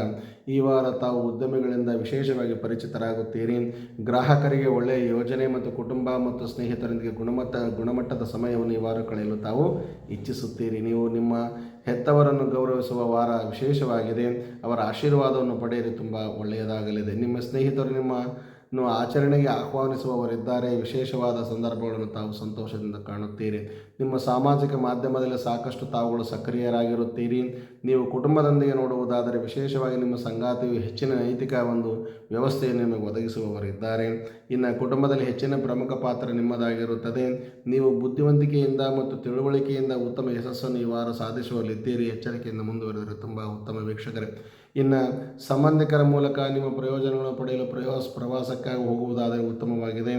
ಈ ವಾರ ತಾವು ಉದ್ಯಮಿಗಳಿಂದ ವಿಶೇಷವಾಗಿ ಪರಿಚಿತರಾಗುತ್ತೀರಿ. ಗ್ರಾಹಕರಿಗೆ ಒಳ್ಳೆಯ ಯೋಜನೆ ಮತ್ತು ಕುಟುಂಬ ಮತ್ತು ಸ್ನೇಹಿತರೊಂದಿಗೆ ಗುಣಮಟ್ಟದ ಸಮಯವನ್ನು ಈ ವಾರ ಕಳೆಯಲು ತಾವು ಇಚ್ಛಿಸುತ್ತೀರಿ. ನೀವು ನಿಮ್ಮ ಹೆತ್ತವರನ್ನು ಗೌರವಿಸುವ ವಾರ ವಿಶೇಷವಾಗಿದೆ. ಅವರ ಆಶೀರ್ವಾದವನ್ನು ಪಡೆಯಿರಿ, ತುಂಬ ಒಳ್ಳೆಯದಾಗಲಿದೆ. ನಿಮ್ಮ ಸ್ನೇಹಿತರು ನಿಮ್ಮನ್ನು ಆಚರಣೆಗೆ ಆಹ್ವಾನಿಸುವವರಿದ್ದಾರೆ. ವಿಶೇಷವಾದ ಸಂದರ್ಭಗಳನ್ನು ತಾವು ಸಂತೋಷದಿಂದ ಕಾಣುತ್ತೀರಿ. ನಿಮ್ಮ ಸಾಮಾಜಿಕ ಮಾಧ್ಯಮದಲ್ಲಿ ಸಾಕಷ್ಟು ತಾವುಗಳು ಸಕ್ರಿಯರಾಗಿರುತ್ತೀರಿ. ನೀವು ಕುಟುಂಬದೊಂದಿಗೆ ನೋಡುವುದಾದರೆ ವಿಶೇಷವಾಗಿ ನಿಮ್ಮ ಸಂಗಾತಿಯು ಹೆಚ್ಚಿನ ನೈತಿಕ ಒಂದು ವ್ಯವಸ್ಥೆಯನ್ನು ನಿಮಗೆ ಒದಗಿಸುವವರಿದ್ದಾರೆ. ಇನ್ನು ಕುಟುಂಬದಲ್ಲಿ ಹೆಚ್ಚಿನ ಪ್ರಮುಖ ಪಾತ್ರ ನಿಮ್ಮದಾಗಿರುತ್ತದೆ. ನೀವು ಬುದ್ಧಿವಂತಿಕೆಯಿಂದ ಮತ್ತು ತಿಳುವಳಿಕೆಯಿಂದ ಉತ್ತಮ ಯಶಸ್ಸನ್ನು ಈ ವಾರ ಸಾಧಿಸುವಲ್ಲಿದ್ದೀರಿ. ಎಚ್ಚರಿಕೆಯಿಂದ ಮುಂದುವರೆದರೆ ತುಂಬ ಉತ್ತಮ ವೀಕ್ಷಕರೇ. ಇನ್ನು ಸಂಬಂಧಿಕರ ಮೂಲಕ ನಿಮ್ಮ ಪ್ರಯೋಜನಗಳನ್ನು ಪಡೆಯಲು ಪ್ರವಾಸಕ್ಕಾಗಿ ಹೋಗುವುದಾದರೆ ಉತ್ತಮವಾಗಿದೆ.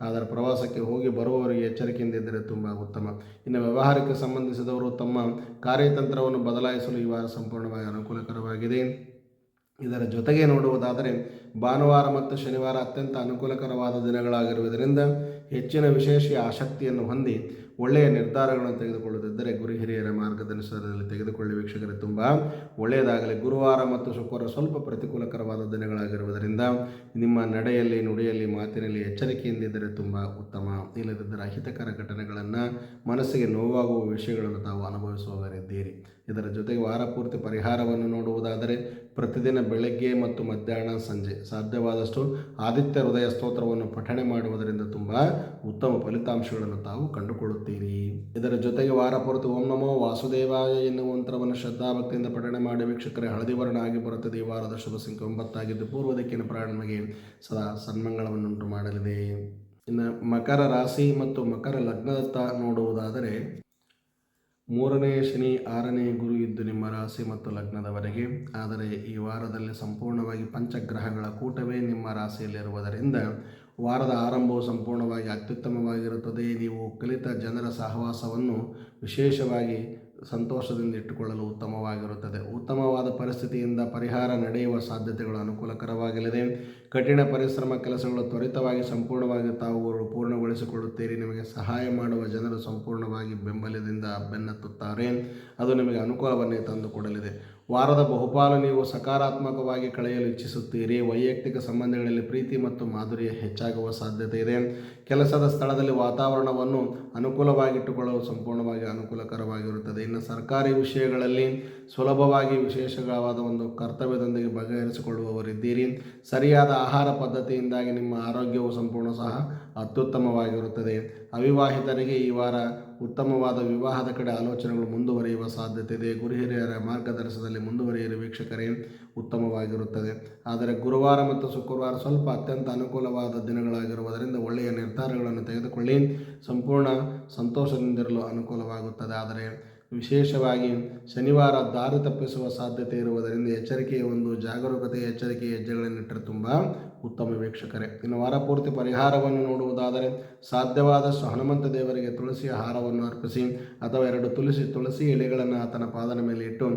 ಆದರೆ ಪ್ರವಾಸಕ್ಕೆ ಹೋಗಿ ಬರುವವರಿಗೆ ಎಚ್ಚರಿಕೆಯಿಂದ ಇದ್ದರೆ ತುಂಬ ಉತ್ತಮ. ಇನ್ನು ವ್ಯವಹಾರಕ್ಕೆ ಸಂಬಂಧಿಸಿದವರು ತಮ್ಮ ಕಾರ್ಯತಂತ್ರವನ್ನು ಬದಲಾಯಿಸಲು ಈ ವಾರ ಸಂಪೂರ್ಣವಾಗಿ ಅನುಕೂಲಕರವಾಗಿದೆ. ಇದರ ಜೊತೆಗೆ ನೋಡುವುದಾದರೆ ಭಾನುವಾರ ಮತ್ತು ಶನಿವಾರ ಅತ್ಯಂತ ಅನುಕೂಲಕರವಾದ ದಿನಗಳಾಗಿರುವುದರಿಂದ ಹೆಚ್ಚಿನ ವಿಶೇಷ ಆಸಕ್ತಿಯನ್ನು ಹೊಂದಿ ಒಳ್ಳೆಯ ನಿರ್ಧಾರಗಳನ್ನು ತೆಗೆದುಕೊಳ್ಳುತ್ತಿದ್ದರೆ ಗುರು ಹಿರಿಯರ ಮಾರ್ಗದರ್ಶನದಲ್ಲಿ ತೆಗೆದುಕೊಳ್ಳಿ ವೀಕ್ಷಕರೇ, ತುಂಬ ಒಳ್ಳೆಯದಾಗಲಿ. ಗುರುವಾರ ಮತ್ತು ಶುಕ್ರವಾರ ಸ್ವಲ್ಪ ಪ್ರತಿಕೂಲಕರವಾದ ದಿನಗಳಾಗಿರುವುದರಿಂದ ನಿಮ್ಮ ನಡೆಯಲ್ಲಿ, ನುಡಿಯಲ್ಲಿ, ಮಾತಿನಲ್ಲಿ ಎಚ್ಚರಿಕೆಯಿಂದಿದ್ದರೆ ತುಂಬ ಉತ್ತಮ. ಇಲ್ಲದಿದ್ದರೆ ಅಹಿತಕರ ಘಟನೆಗಳನ್ನು, ಮನಸ್ಸಿಗೆ ನೋವಾಗುವ ವಿಷಯಗಳನ್ನು ತಾವು ಅನುಭವಿಸುವವರಿದ್ದೀರಿ. ಇದರ ಜೊತೆಗೆ ವಾರ ಪೂರ್ತಿ ಪರಿಹಾರವನ್ನು ನೋಡುವುದಾದರೆ ಪ್ರತಿದಿನ ಬೆಳಗ್ಗೆ ಮತ್ತು ಮಧ್ಯಾಹ್ನ, ಸಂಜೆ ಸಾಧ್ಯವಾದಷ್ಟು ಆದಿತ್ಯ ಹೃದಯ ಸ್ತೋತ್ರವನ್ನು ಪಠಣೆ ಮಾಡುವುದರಿಂದ ತುಂಬ ಉತ್ತಮ ಫಲಿತಾಂಶಗಳನ್ನು ತಾವು ಕಂಡುಕೊಳ್ಳುತ್ತೀರಿ. ಇದರ ಜೊತೆಗೆ ವಾರ ಪೂರ್ತಿ ಓಂ ನಮೋ ವಾಸುದೇವಾಯ ಎನ್ನುವ ಮಂತ್ರವನ್ನು ಶ್ರದ್ಧಾಭಕ್ತಿಯಿಂದ ಪಠಣೆ ಮಾಡಿ ವೀಕ್ಷಕರೇ. ಹಳದಿ ವರ್ಣ ಆಗಿ ಬರುತ್ತದೆ. ಈ ವಾರದ ಶುಭ ಸಂಖ್ಯೆ 9 ಆಗಿದ್ದು ಪೂರ್ವ ದಿಕ್ಕಿನ ಪ್ರಯಾಣಕ್ಕೆ ಸದಾ ಸನ್ಮಂಗಳವನ್ನುಂಟು ಮಾಡಲಿದೆ. ಇನ್ನು ಮಕರ ರಾಶಿ ಮತ್ತು ಮಕರ ಲಗ್ನದತ್ತ ನೋಡುವುದಾದರೆ 3ನೇ ಶನಿ, 6ನೇ ಗುರು ಇದ್ದು ನಿಮ್ಮ ರಾಶಿ ಮತ್ತು ಲಗ್ನದವರೆಗೆ. ಆದರೆ ಈ ವಾರದಲ್ಲಿ ಸಂಪೂರ್ಣವಾಗಿ ಪಂಚಗ್ರಹಗಳ ಕೂಟವೇ ನಿಮ್ಮ ರಾಶಿಯಲ್ಲಿರುವುದರಿಂದ ವಾರದ ಆರಂಭವು ಸಂಪೂರ್ಣವಾಗಿ ಅತ್ಯುತ್ತಮವಾಗಿರುತ್ತದೆ. ನೀವು ಕಲಿತ ಜನರ ಸಹವಾಸವನ್ನು ವಿಶೇಷವಾಗಿ ಸಂತೋಷದಿಂದ ಇಟ್ಟುಕೊಳ್ಳಲು ಉತ್ತಮವಾಗಿರುತ್ತದೆ. ಉತ್ತಮವಾದ ಪರಿಸ್ಥಿತಿಯಿಂದ ಪರಿಹಾರ ನಡೆಯುವ ಸಾಧ್ಯತೆಗಳು ಅನುಕೂಲಕರವಾಗಲಿದೆ. ಕಠಿಣ ಪರಿಶ್ರಮ ಕೆಲಸಗಳು ತ್ವರಿತವಾಗಿ ಸಂಪೂರ್ಣವಾಗಿ ತಾವು ಪೂರ್ಣಗೊಳಿಸಿಕೊಳ್ಳುತ್ತೀರಿ. ನಿಮಗೆ ಸಹಾಯ ಮಾಡುವ ಜನರು ಸಂಪೂರ್ಣವಾಗಿ ಬೆಂಬಲದಿಂದ ಬೆನ್ನತ್ತುತ್ತಾರೆ. ಅದು ನಿಮಗೆ ಅನುಕೂಲವನ್ನೇ ತಂದುಕೊಡಲಿದೆ. ವಾರದ ಬಹುಪಾಲು ನೀವು ಸಕಾರಾತ್ಮಕವಾಗಿ ಕಳೆಯಲು ಇಚ್ಛಿಸುತ್ತೀರಿ. ವೈಯಕ್ತಿಕ ಸಂಬಂಧಗಳಲ್ಲಿ ಪ್ರೀತಿ ಮತ್ತು ಮಾಧುರ್ಯ ಹೆಚ್ಚಾಗುವ ಸಾಧ್ಯತೆ ಇದೆ. ಕೆಲಸದ ಸ್ಥಳದಲ್ಲಿ ವಾತಾವರಣವನ್ನು ಅನುಕೂಲವಾಗಿಟ್ಟುಕೊಳ್ಳಲು ಸಂಪೂರ್ಣವಾಗಿ ಅನುಕೂಲಕರವಾಗಿರುತ್ತದೆ. ಇನ್ನು ಸರ್ಕಾರಿ ವಿಷಯಗಳಲ್ಲಿ ಸುಲಭವಾಗಿ ವಿಶೇಷವಾದ ಒಂದು ಕರ್ತವ್ಯದೊಂದಿಗೆ ಬಗೆಹರಿಸಿಕೊಳ್ಳುವವರಿದ್ದೀರಿ. ಸರಿಯಾದ ಆಹಾರ ಪದ್ಧತಿಯಿಂದಾಗಿ ನಿಮ್ಮ ಆರೋಗ್ಯವು ಸಂಪೂರ್ಣ ಸಹ ಅತ್ಯುತ್ತಮವಾಗಿರುತ್ತದೆ. ಅವಿವಾಹಿತರಿಗೆ ಈ ವಾರ ಉತ್ತಮವಾದ ವಿವಾಹದ ಕಡೆ ಆಲೋಚನೆಗಳು ಮುಂದುವರಿಯುವ ಸಾಧ್ಯತೆ ಇದೆ. ಗುರು ಹಿರಿಯರ ಮಾರ್ಗದರ್ಶನದಲ್ಲಿ ಮುಂದುವರಿಯಲು ವೀಕ್ಷಕರೇ ಉತ್ತಮವಾಗಿರುತ್ತದೆ. ಆದರೆ ಗುರುವಾರ ಮತ್ತು ಶುಕ್ರವಾರ ಸ್ವಲ್ಪ ಅತ್ಯಂತ ಅನುಕೂಲವಾದ ದಿನಗಳಾಗಿರುವುದರಿಂದ ಒಳ್ಳೆಯ ನಿರ್ಧಾರಗಳನ್ನು ತೆಗೆದುಕೊಳ್ಳಿ. ಸಂಪೂರ್ಣ ಸಂತೋಷದಿಂದಿರಲು ಅನುಕೂಲವಾಗುತ್ತದೆ. ಆದರೆ ವಿಶೇಷವಾಗಿ ಶನಿವಾರ ದಾರಿ ತಪ್ಪಿಸುವ ಸಾಧ್ಯತೆ ಇರುವುದರಿಂದ ಎಚ್ಚರಿಕೆಯ ಒಂದು ಜಾಗರೂಕತೆಯ ಎಚ್ಚರಿಕೆಯ ಹೆಜ್ಜೆಗಳನ್ನಿಟ್ಟರೆ ತುಂಬ ಉತ್ತಮ ವೀಕ್ಷಕರೇ. ಇನ್ನು ವಾರ ಪೂರ್ತಿ ಪರಿಹಾರವನ್ನು ನೋಡುವುದಾದರೆ ಸಾಧ್ಯವಾದಷ್ಟು ಹನುಮಂತ ದೇವರಿಗೆ ತುಳಸಿಯ ಹಾರವನ್ನು ಅರ್ಪಿಸಿ ಅಥವಾ 2 ತುಳಸಿ ಎಲೆಗಳನ್ನು ಆತನ ಪಾದದ ಮೇಲೆ ಇಟ್ಟು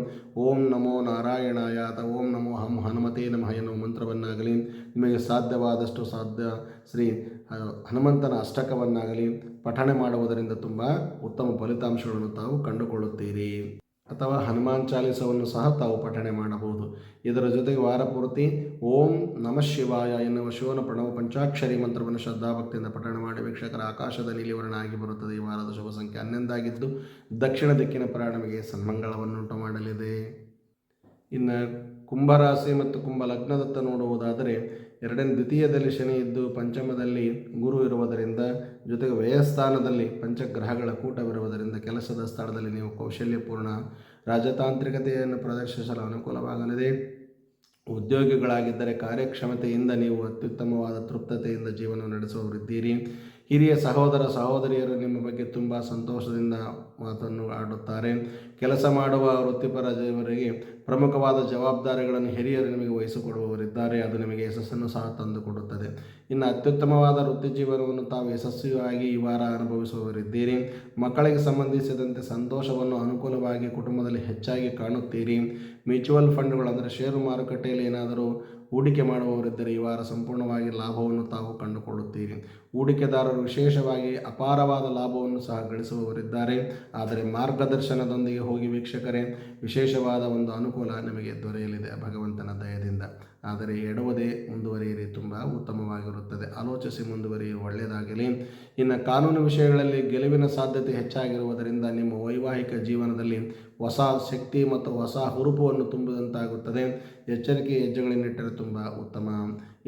ಓಂ ನಮೋ ನಾರಾಯಣಾಯ ಅಥವಾ ಓಂ ನಮೋ ಹನುಮತೇ ನಮಃ ಎನ್ನುವ ಮಂತ್ರವನ್ನಾಗಲಿ, ನಿಮಗೆ ಸಾಧ್ಯವಾದಷ್ಟು ಶ್ರೀ ಹನುಮಂತನ ಅಷ್ಟಕವನ್ನಾಗಲಿ ಪಠಣೆ ಮಾಡುವುದರಿಂದ ತುಂಬ ಉತ್ತಮ ಫಲಿತಾಂಶಗಳನ್ನು ತಾವು ಕಂಡುಕೊಳ್ಳುತ್ತೀರಿ. ಅಥವಾ ಹನುಮಾನ್ ಚಾಲಿಸವನ್ನು ಸಹ ತಾವು ಪಠಣೆ ಮಾಡಬಹುದು. ಇದರ ಜೊತೆಗೆ ವಾರ ಪೂರ್ತಿ ಓಂ ನಮಃ ಶಿವಾಯ ಎನ್ನುವ ಶಿವನ ಪ್ರಣವ ಪಂಚಾಕ್ಷರಿ ಮಂತ್ರವನ್ನು ಶ್ರದ್ಧಾಭಕ್ತಿಯಿಂದ ಪಠಣೆ ಮಾಡಿ ವೀಕ್ಷಕರ ಆಕಾಶದ ನೀಲಿವರ್ಣ ಆಗಿ ಬರುತ್ತದೆ. ಈ ವಾರದ ಶುಭ ಸಂಖ್ಯೆ 11 ಆಗಿದ್ದು ದಕ್ಷಿಣ ದಿಕ್ಕಿನ ಪ್ರಯಾಣವಿಗೆ ಸನ್ಮಂಗಳವನ್ನುಂಟು ಮಾಡಲಿದೆ. ಇನ್ನು ಕುಂಭರಾಶಿ ಮತ್ತು ಕುಂಭ ಲಗ್ನದತ್ತ ನೋಡುವುದಾದರೆ ದ್ವಿತೀಯದಲ್ಲಿ ಶನಿ ಇದ್ದು ಪಂಚಮದಲ್ಲಿ ಗುರು ಇರುವುದರಿಂದ, ಜೊತೆಗೆ ವ್ಯಯಸ್ಥಾನದಲ್ಲಿ ಪಂಚಗ್ರಹಗಳ ಕೂಟವಿರುವುದರಿಂದ ಕೆಲಸದ ಸ್ಥಳದಲ್ಲಿ ನೀವು ಕೌಶಲ್ಯಪೂರ್ಣ ರಾಜತಾಂತ್ರಿಕತೆಯನ್ನು ಪ್ರದರ್ಶಿಸಲು ಅನುಕೂಲವಾಗಲಿದೆ. ಉದ್ಯೋಗಿಗಳಾಗಿದ್ದರೆ ಕಾರ್ಯಕ್ಷಮತೆಯಿಂದ ನೀವು ಅತ್ಯುತ್ತಮವಾದ ತೃಪ್ತತೆಯಿಂದ ಜೀವನ ನಡೆಸುವವರಿದ್ದೀರಿ. ಹಿರಿಯ ಸಹೋದರ ಸಹೋದರಿಯರು ನಿಮ್ಮ ಬಗ್ಗೆ ತುಂಬ ಸಂತೋಷದಿಂದ ಮಾತನ್ನು ಆಡುತ್ತಾರೆ. ಕೆಲಸ ಮಾಡುವ ವೃತ್ತಿಪರ ಜನರಿಗೆ ಪ್ರಮುಖವಾದ ಜವಾಬ್ದಾರಿಗಳನ್ನು ಹಿರಿಯರು ನಿಮಗೆ ವಹಿಸಿಕೊಡುವವರಿದ್ದಾರೆ. ಅದು ನಿಮಗೆ ಯಶಸ್ಸನ್ನು ಸಹ ತಂದುಕೊಡುತ್ತದೆ. ಇನ್ನು ಅತ್ಯುತ್ತಮವಾದ ವೃತ್ತಿ ಜೀವನವನ್ನು ತಾವು ಯಶಸ್ವಿಯಾಗಿ ಈ ವಾರ ಅನುಭವಿಸುವವರಿದ್ದೀರಿ. ಮಕ್ಕಳಿಗೆ ಸಂಬಂಧಿಸಿದಂತೆ ಸಂತೋಷವನ್ನು ಅನುಕೂಲವಾಗಿ ಕುಟುಂಬದಲ್ಲಿ ಹೆಚ್ಚಾಗಿ ಕಾಣುತ್ತೀರಿ. ಮ್ಯೂಚುವಲ್ ಫಂಡ್ಗಳು ಅಂದರೆ ಷೇರು ಮಾರುಕಟ್ಟೆಯಲ್ಲಿ ಏನಾದರೂ ಹೂಡಿಕೆ ಮಾಡುವವರಿದ್ದರೆ ಈ ವಾರ ಸಂಪೂರ್ಣವಾಗಿ ಲಾಭವನ್ನು ತಾವು ಕಂಡುಕೊಳ್ಳುತ್ತೀರಿ. ಹೂಡಿಕೆದಾರರು ವಿಶೇಷವಾಗಿ ಅಪಾರವಾದ ಲಾಭವನ್ನು ಸಹ ಗಳಿಸುವವರಿದ್ದಾರೆ. ಆದರೆ ಮಾರ್ಗದರ್ಶನದೊಂದಿಗೆ ಹೋಗಿ ವೀಕ್ಷಕರೇ, ವಿಶೇಷವಾದ ಒಂದು ಅನುಕೂಲ ನಿಮಗೆ ದೊರೆಯಲಿದೆ ಭಗವಂತನ ದಯದಿಂದ. ಆದರೆ ಎಡವದೇ ಮುಂದುವರಿಯಿರಿ, ತುಂಬ ಉತ್ತಮವಾಗಿರುತ್ತದೆ. ಆಲೋಚಿಸಿ ಮುಂದುವರಿಯುವ ಒಳ್ಳೆಯದಾಗಲಿ. ಇನ್ನು ಕಾನೂನು ವಿಷಯಗಳಲ್ಲಿ ಗೆಲುವಿನ ಸಾಧ್ಯತೆ ಹೆಚ್ಚಾಗಿರುವುದರಿಂದ ನಿಮ್ಮ ವೈವಾಹಿಕ ಜೀವನದಲ್ಲಿ ಹೊಸ ಶಕ್ತಿ ಮತ್ತು ಹೊಸ ಹುರುಪನ್ನು ತುಂಬುವಂತಾಗುತ್ತದೆ. ಎಚ್ಚರಿಕೆ ಹೆಜ್ಜೆಗಳನ್ನಿಟ್ಟರೆ ತುಂಬ ಉತ್ತಮ.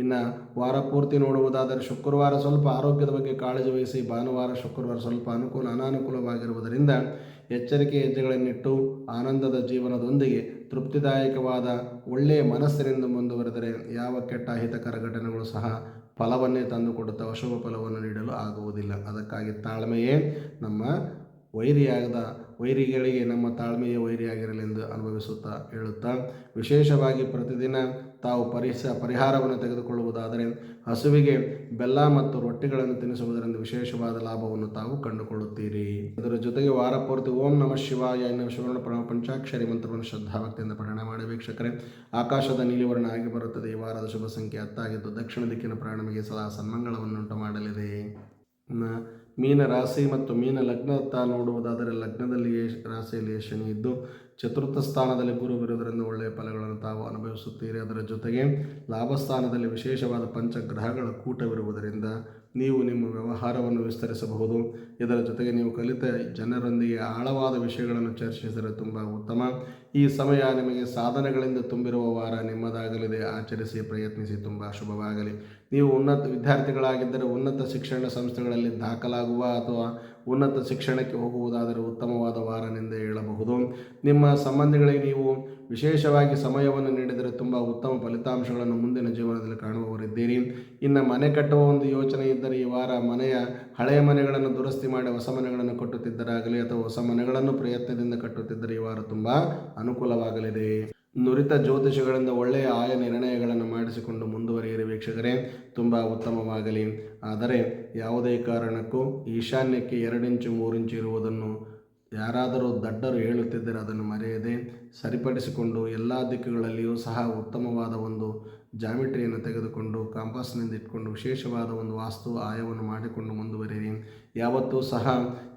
ಇನ್ನು ವಾರ ಪೂರ್ತಿ ನೋಡುವುದಾದರೆ ಶುಕ್ರವಾರ ಸ್ವಲ್ಪ ಆರೋಗ್ಯದ ಬಗ್ಗೆ ಕಾಳಜಿ ವಹಿಸಿ. ಭಾನುವಾರ ಶುಕ್ರವಾರ ಸ್ವಲ್ಪ ಅನಾನುಕೂಲವಾಗಿರುವುದರಿಂದ ಎಚ್ಚರಿಕೆ ಹೆಜ್ಜೆಗಳನ್ನಿಟ್ಟು ಆನಂದದ ಜೀವನದೊಂದಿಗೆ ತೃಪ್ತಿದಾಯಕವಾದ ಒಳ್ಳೆಯ ಮನಸ್ಸಿನಿಂದ ಮುಂದುವರೆದರೆ ಯಾವ ಕೆಟ್ಟ ಅಹಿತಕರ ಘಟನೆಗಳು ಸಹ ಫಲವನ್ನೇ ತಂದುಕೊಡುತ್ತವೆ, ಅಶುಭ ಫಲವನ್ನು ನೀಡಲು ಆಗುವುದಿಲ್ಲ. ಅದಕ್ಕಾಗಿ ತಾಳ್ಮೆಯೇ ನಮ್ಮ ವೈರಿಗಳಿಗೆ ನಮ್ಮ ತಾಳ್ಮೆಯೇ ವೈರಿಯಾಗಿರಲೆಂದು ಅನುಭವಿಸುತ್ತಾ ಹೇಳುತ್ತಾ, ವಿಶೇಷವಾಗಿ ಪ್ರತಿದಿನ ತಾವು ಪರಿಹಾರವನ್ನು ತೆಗೆದುಕೊಳ್ಳುವುದಾದರೆ ಹಸುವಿಗೆ ಬೆಲ್ಲ ಮತ್ತು ರೊಟ್ಟಿಗಳನ್ನು ತಿನ್ನಿಸುವುದರಿಂದ ವಿಶೇಷವಾದ ಲಾಭವನ್ನು ತಾವು ಕಂಡುಕೊಳ್ಳುತ್ತೀರಿ. ಅದರ ಜೊತೆಗೆ ವಾರ ಪೂರ್ತಿ ಓಂ ನಮಃ ಶಿವಾಯ ಎನ್ನುವ ಶಿವನ ಪಂಚಾಕ್ಷರಿ ಮಂತ್ರವನ್ನು ಶ್ರದ್ಧಾಭಕ್ತಿಯಿಂದ ಪಠಣ ಮಾಡಿ ವೀಕ್ಷಕರೇ. ಆಕಾಶದ ನೀಲಿವರ್ಣ ಆಗಿ ಬರುತ್ತದೆ. ಈ ವಾರದ ಶುಭ ಸಂಖ್ಯೆ 10 ಆಗಿದ್ದು ದಕ್ಷಿಣ ದಿಕ್ಕಿನ ಪ್ರಯಾಣಕ್ಕೆ ಸದಾ ಸನ್ಮಂಗಳವನ್ನುಂಟು ಮಾಡಲಿದೆ. ಮೀನ ರಾಶಿ ಮತ್ತು ಮೀನ ಲಗ್ನದತ್ತ ನೋಡುವುದಾದರೆ ಲಗ್ನದಲ್ಲಿ ರಾಶಿಯಲ್ಲಿ ಶನಿ ಇದ್ದು ಚತುರ್ಥ ಸ್ಥಾನದಲ್ಲಿ ಗುರು ಇರುವುದರಿಂದ ಒಳ್ಳೆಯ ಫಲಗಳನ್ನು ತಾವು ಅನುಭವಿಸುತ್ತೀರಿ. ಅದರ ಜೊತೆಗೆ ಲಾಭಸ್ಥಾನದಲ್ಲಿ ವಿಶೇಷವಾದ ಪಂಚಗ್ರಹಗಳ ಕೂಟವಿರುವುದರಿಂದ ನೀವು ನಿಮ್ಮ ವ್ಯವಹಾರವನ್ನು ವಿಸ್ತರಿಸಬಹುದು. ಇದರ ಜೊತೆಗೆ ನೀವು ಕಲಿತ ಜನರೊಂದಿಗೆ ಆಳವಾದ ವಿಷಯಗಳನ್ನು ಚರ್ಚಿಸಿದರೆ ತುಂಬ ಉತ್ತಮ. ಈ ಸಮಯ ನಿಮಗೆ ಸಾಧನೆಗಳಿಂದ ತುಂಬಿರುವ ವಾರ ನಿಮ್ಮದಾಗಲಿದೆ. ಆಚರಿಸಿ, ಪ್ರಯತ್ನಿಸಿ, ತುಂಬ ಶುಭವಾಗಲಿ. ನೀವು ಉನ್ನತ ವಿದ್ಯಾರ್ಥಿಗಳಾಗಿದ್ದರೆ ಉನ್ನತ ಶಿಕ್ಷಣ ಸಂಸ್ಥೆಗಳಲ್ಲಿ ದಾಖಲಾಗುವ ಅಥವಾ ಉನ್ನತ ಶಿಕ್ಷಣಕ್ಕೆ ಹೋಗುವುದಾದರೆ ಉತ್ತಮವಾದ ವಾರನೆಂದೇ ಹೇಳಬಹುದು. ನಿಮ್ಮ ಸಂಬಂಧಿಗಳಿಗೆ ನೀವು ವಿಶೇಷವಾಗಿ ಸಮಯವನ್ನು ನೀಡಿದರೆ ತುಂಬ ಉತ್ತಮ ಫಲಿತಾಂಶಗಳನ್ನು ಮುಂದಿನ ಜೀವನದಲ್ಲಿ ಕಾಣುವವರಿದ್ದೀರಿ. ಇನ್ನು ಮನೆ ಕಟ್ಟುವ ಒಂದು ಯೋಚನೆ ಇದ್ದರೆ ಈ ವಾರ ಹಳೆಯ ಮನೆಗಳನ್ನು ದುರಸ್ತಿ ಮಾಡಿ ಹೊಸ ಮನೆಗಳನ್ನು ಕಟ್ಟುತ್ತಿದ್ದರಾಗಲಿ ಅಥವಾ ಹೊಸ ಮನೆಗಳನ್ನು ಪ್ರಯತ್ನದಿಂದ ಕಟ್ಟುತ್ತಿದ್ದರೆ ಈ ವಾರ ತುಂಬ ಅನುಕೂಲವಾಗಲಿದೆ. ನುರಿತ ಜ್ಯೋತಿಷಿಗಳಿಂದ ಒಳ್ಳೆಯ ಆಯ ನಿರ್ಣಯಗಳನ್ನು ಮಾಡಿಸಿಕೊಂಡು ಮುಂದುವರಿಯಿರಿ ವೀಕ್ಷಕರೇ, ತುಂಬ ಉತ್ತಮವಾಗಲಿ. ಆದರೆ ಯಾವುದೇ ಕಾರಣಕ್ಕೂ ಈಶಾನ್ಯಕ್ಕೆ 2 ಇಂಚು 3 ಇಂಚು ಇರುವುದನ್ನು ಯಾರಾದರೂ ದಡ್ಡರು ಹೇಳುತ್ತಿದ್ದರೆ ಅದನ್ನು ಮರೆಯದೆ ಸರಿಪಡಿಸಿಕೊಂಡು ಎಲ್ಲ ದಿಕ್ಕುಗಳಲ್ಲಿಯೂ ಸಹ ಉತ್ತಮವಾದ ಒಂದು ಜಾಮಿಟ್ರಿಯನ್ನು ತೆಗೆದುಕೊಂಡು ಕಾಂಪಾಸ್ನಿಂದ ಇಟ್ಕೊಂಡು ವಿಶೇಷವಾದ ಒಂದು ವಾಸ್ತು ಆಯವನ್ನು ಮಾಡಿಕೊಂಡು ಮುಂದುವರಿಯಿರಿ. ಯಾವತ್ತೂ ಸಹ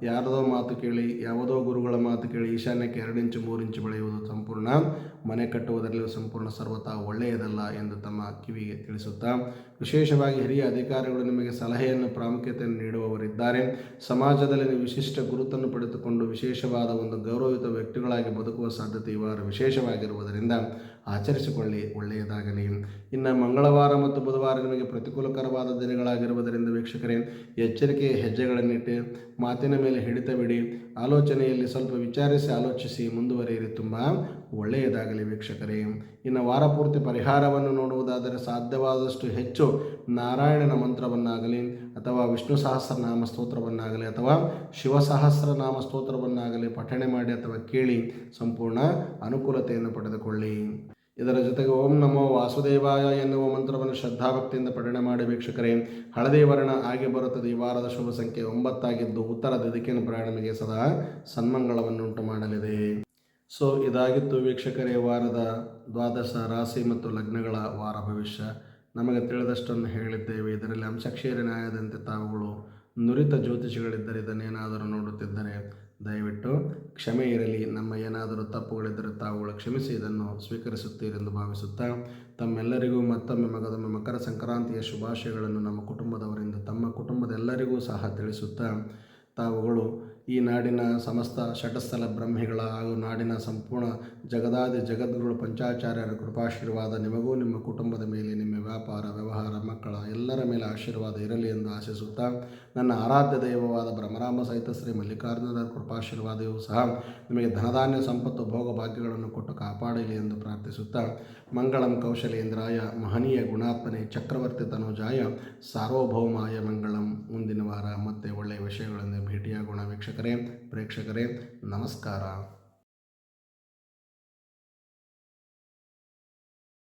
ಯಾರದೋ ಮಾತು ಕೇಳಿ, ಯಾವುದೋ ಗುರುಗಳ ಮಾತು ಕೇಳಿ ಈಶಾನ್ಯಕ್ಕೆ 2 ಇಂಚು 3 ಇಂಚು ಬೆಳೆಯುವುದು ಸಂಪೂರ್ಣ ಮನೆ ಕಟ್ಟುವುದರಲ್ಲಿ ಸಂಪೂರ್ಣ ಸರ್ವತಾ ಒಳ್ಳೆಯದಲ್ಲ ಎಂದು ತಮ್ಮ ಕಿವಿಗೆ ತಿಳಿಸುತ್ತಾ, ವಿಶೇಷವಾಗಿ ಹಿರಿಯ ಅಧಿಕಾರಿಗಳು ನಿಮಗೆ ಸಲಹೆಯನ್ನು ಪ್ರಾಮುಖ್ಯತೆಯನ್ನು ನೀಡುವವರಿದ್ದಾರೆ. ಸಮಾಜದಲ್ಲಿ ನೀವು ವಿಶಿಷ್ಟ ಗುರುತನ್ನು ಪಡೆದುಕೊಂಡು ವಿಶೇಷವಾದ ಒಂದು ಗೌರವಯುತ ವ್ಯಕ್ತಿಗಳಾಗಿ ಬದುಕುವ ಸಾಧ್ಯತೆ ಈ ವಾರ ವಿಶೇಷವಾಗಿರುವುದರಿಂದ ಆಚರಿಸಿಕೊಳ್ಳಿ, ಒಳ್ಳೆಯದಾಗಲಿ. ಇನ್ನು ಮಂಗಳವಾರ ಮತ್ತು ಬುಧವಾರ ನಿಮಗೆ ಪ್ರತಿಕೂಲಕರವಾದ ದಿನಗಳಾಗಿರುವುದರಿಂದ ವೀಕ್ಷಕರೇ, ಎಚ್ಚರಿಕೆಯ ಹೆಜ್ಜೆಗಳನ್ನಿಟ್ಟು ಮಾತಿನ ಮೇಲೆ ಹಿಡಿತವಿಡಿ. ಆಲೋಚನೆಯಲ್ಲಿ ಸ್ವಲ್ಪ ವಿಚಾರಿಸಿ ಆಲೋಚಿಸಿ ಮುಂದುವರಿಯಿರಿ, ತುಂಬ ಒಳ್ಳೆಯದಾಗಲಿ ವೀಕ್ಷಕರೇ. ಇನ್ನು ವಾರ ಪೂರ್ತಿ ಪರಿಹಾರವನ್ನು ನೋಡುವುದಾದರೆ ಸಾಧ್ಯವಾದಷ್ಟು ಹೆಚ್ಚು ನಾರಾಯಣನ ಮಂತ್ರವನ್ನಾಗಲಿ ಅಥವಾ ವಿಷ್ಣು ಸಹಸ್ರನಾಮ ಸ್ತೋತ್ರವನ್ನಾಗಲಿ ಅಥವಾ ಶಿವಸಹಸ್ರನಾಮ ಸ್ತೋತ್ರವನ್ನಾಗಲಿ ಪಠಣೆ ಮಾಡಿ ಅಥವಾ ಕೇಳಿ ಸಂಪೂರ್ಣ ಅನುಕೂಲತೆಯನ್ನು ಪಡೆದುಕೊಳ್ಳಿ. ಇದರ ಜೊತೆಗೆ ಓಂ ನಮೋ ವಾಸುದೇವಾಯ ಎನ್ನುವ ಮಂತ್ರವನ್ನು ಶ್ರದ್ಧಾಭಕ್ತಿಯಿಂದ ಪಠಣೆ ಮಾಡಿ ವೀಕ್ಷಕರೇ. ಹಳದಿ ವರ್ಣ ಆಗಿ ಬರುತ್ತದೆ. ಈ ವಾರದ ಶುಭ ಸಂಖ್ಯೆ 9 ಆಗಿದ್ದು ಉತ್ತರದ ದಿಕ್ಕಿನ ಪ್ರಯಾಣಕ್ಕೆ ಸದಾ ಸನ್ಮಂಗಳವನ್ನುಂಟು ಮಾಡಲಿದೆ. ಸೊ ಇದಾಗಿತ್ತು ವೀಕ್ಷಕರೇ ವಾರದ 12 ರಾಶಿ ಮತ್ತು ಲಗ್ನಗಳ ವಾರ ಭವಿಷ್ಯ. ನಮಗೆ ತಿಳಿದಷ್ಟನ್ನು ಹೇಳಿದ್ದೇವೆ. ಇದರಲ್ಲಿ ಅಂಶಕ್ಷೇರಿ ನ್ಯಾಯದಂತೆ ತಾವುಗಳು ನುರಿತ ಜ್ಯೋತಿಷಿಗಳಿದ್ದರೆ ಇದನ್ನೇನಾದರೂ ನೋಡುತ್ತಿದ್ದರೆ ದಯವಿಟ್ಟು ಕ್ಷಮೆ ಇರಲಿ. ನಮ್ಮ ಏನಾದರೂ ತಪ್ಪುಗಳಿದ್ದರೆ ತಾವುಗಳು ಕ್ಷಮಿಸಿ ಇದನ್ನು ಸ್ವೀಕರಿಸುತ್ತೀರೆಂದು ಭಾವಿಸುತ್ತಾ ತಮ್ಮೆಲ್ಲರಿಗೂ ಮತ್ತೊಮ್ಮೆ ಮಕರ ಸಂಕ್ರಾಂತಿಯ ಶುಭಾಶಯಗಳನ್ನು ನಮ್ಮ ಕುಟುಂಬದವರಿಂದ ತಮ್ಮ ಕುಟುಂಬದ ಎಲ್ಲರಿಗೂ ಸಹ ತಿಳಿಸುತ್ತಾ, ತಾವುಗಳು ಈ ನಾಡಿನ ಸಮಸ್ತ ಷಟಸ್ಥಲ ಬ್ರಹ್ಮಿಗಳ ಹಾಗೂ ನಾಡಿನ ಸಂಪೂರ್ಣ ಜಗದಾದಿ ಜಗದ್ಗುರು ಪಂಚಾಚಾರ್ಯರ ಕೃಪಾಶೀರ್ವಾದ ನಿಮಗೂ ನಿಮ್ಮ ಕುಟುಂಬದ ಮೇಲೆ, ನಿಮ್ಮ ವ್ಯಾಪಾರ ವ್ಯವಹಾರ ಮಕ್ಕಳ ಎಲ್ಲರ ಮೇಲೆ ಆಶೀರ್ವಾದ ಇರಲಿ ಎಂದು ಆಶಿಸುತ್ತಾ, ನನ್ನ ಆರಾಧ್ಯ ದೈವವಾದ ಬ್ರಹ್ಮರಾಮ ಸಹಿತ ಶ್ರೀ ಮಲ್ಲಿಕಾರ್ಜುನರ ಕೃಪಾಶೀರ್ವಾದವೂ ಸಹ ನಿಮಗೆ ಧನಧಾನ್ಯ ಸಂಪತ್ತು ಭೋಗ ಭಾಗ್ಯಗಳನ್ನು ಕೊಟ್ಟು ಕಾಪಾಡಲಿ ಎಂದು ಪ್ರಾರ್ಥಿಸುತ್ತಾ, ಮಂಗಳಂ ಕೌಶಲೇಂದ್ರಾಯ ಮಹನೀಯ ಗುಣಾತ್ಮನೆ ಚಕ್ರವರ್ತಿ ತನುಜಾಯ ಸಾರ್ವಭೌಮಾಯ ಮಂಗಳಂ. ಮುಂದಿನ ವಾರ ವಿಷಯಗಳಿಂದ ಭೇಟಿಯಾಗೋಣ ವೀಕ್ಷಕರೇ, ಪ್ರೇಕ್ಷಕರೇ. ನಮಸ್ಕಾರ.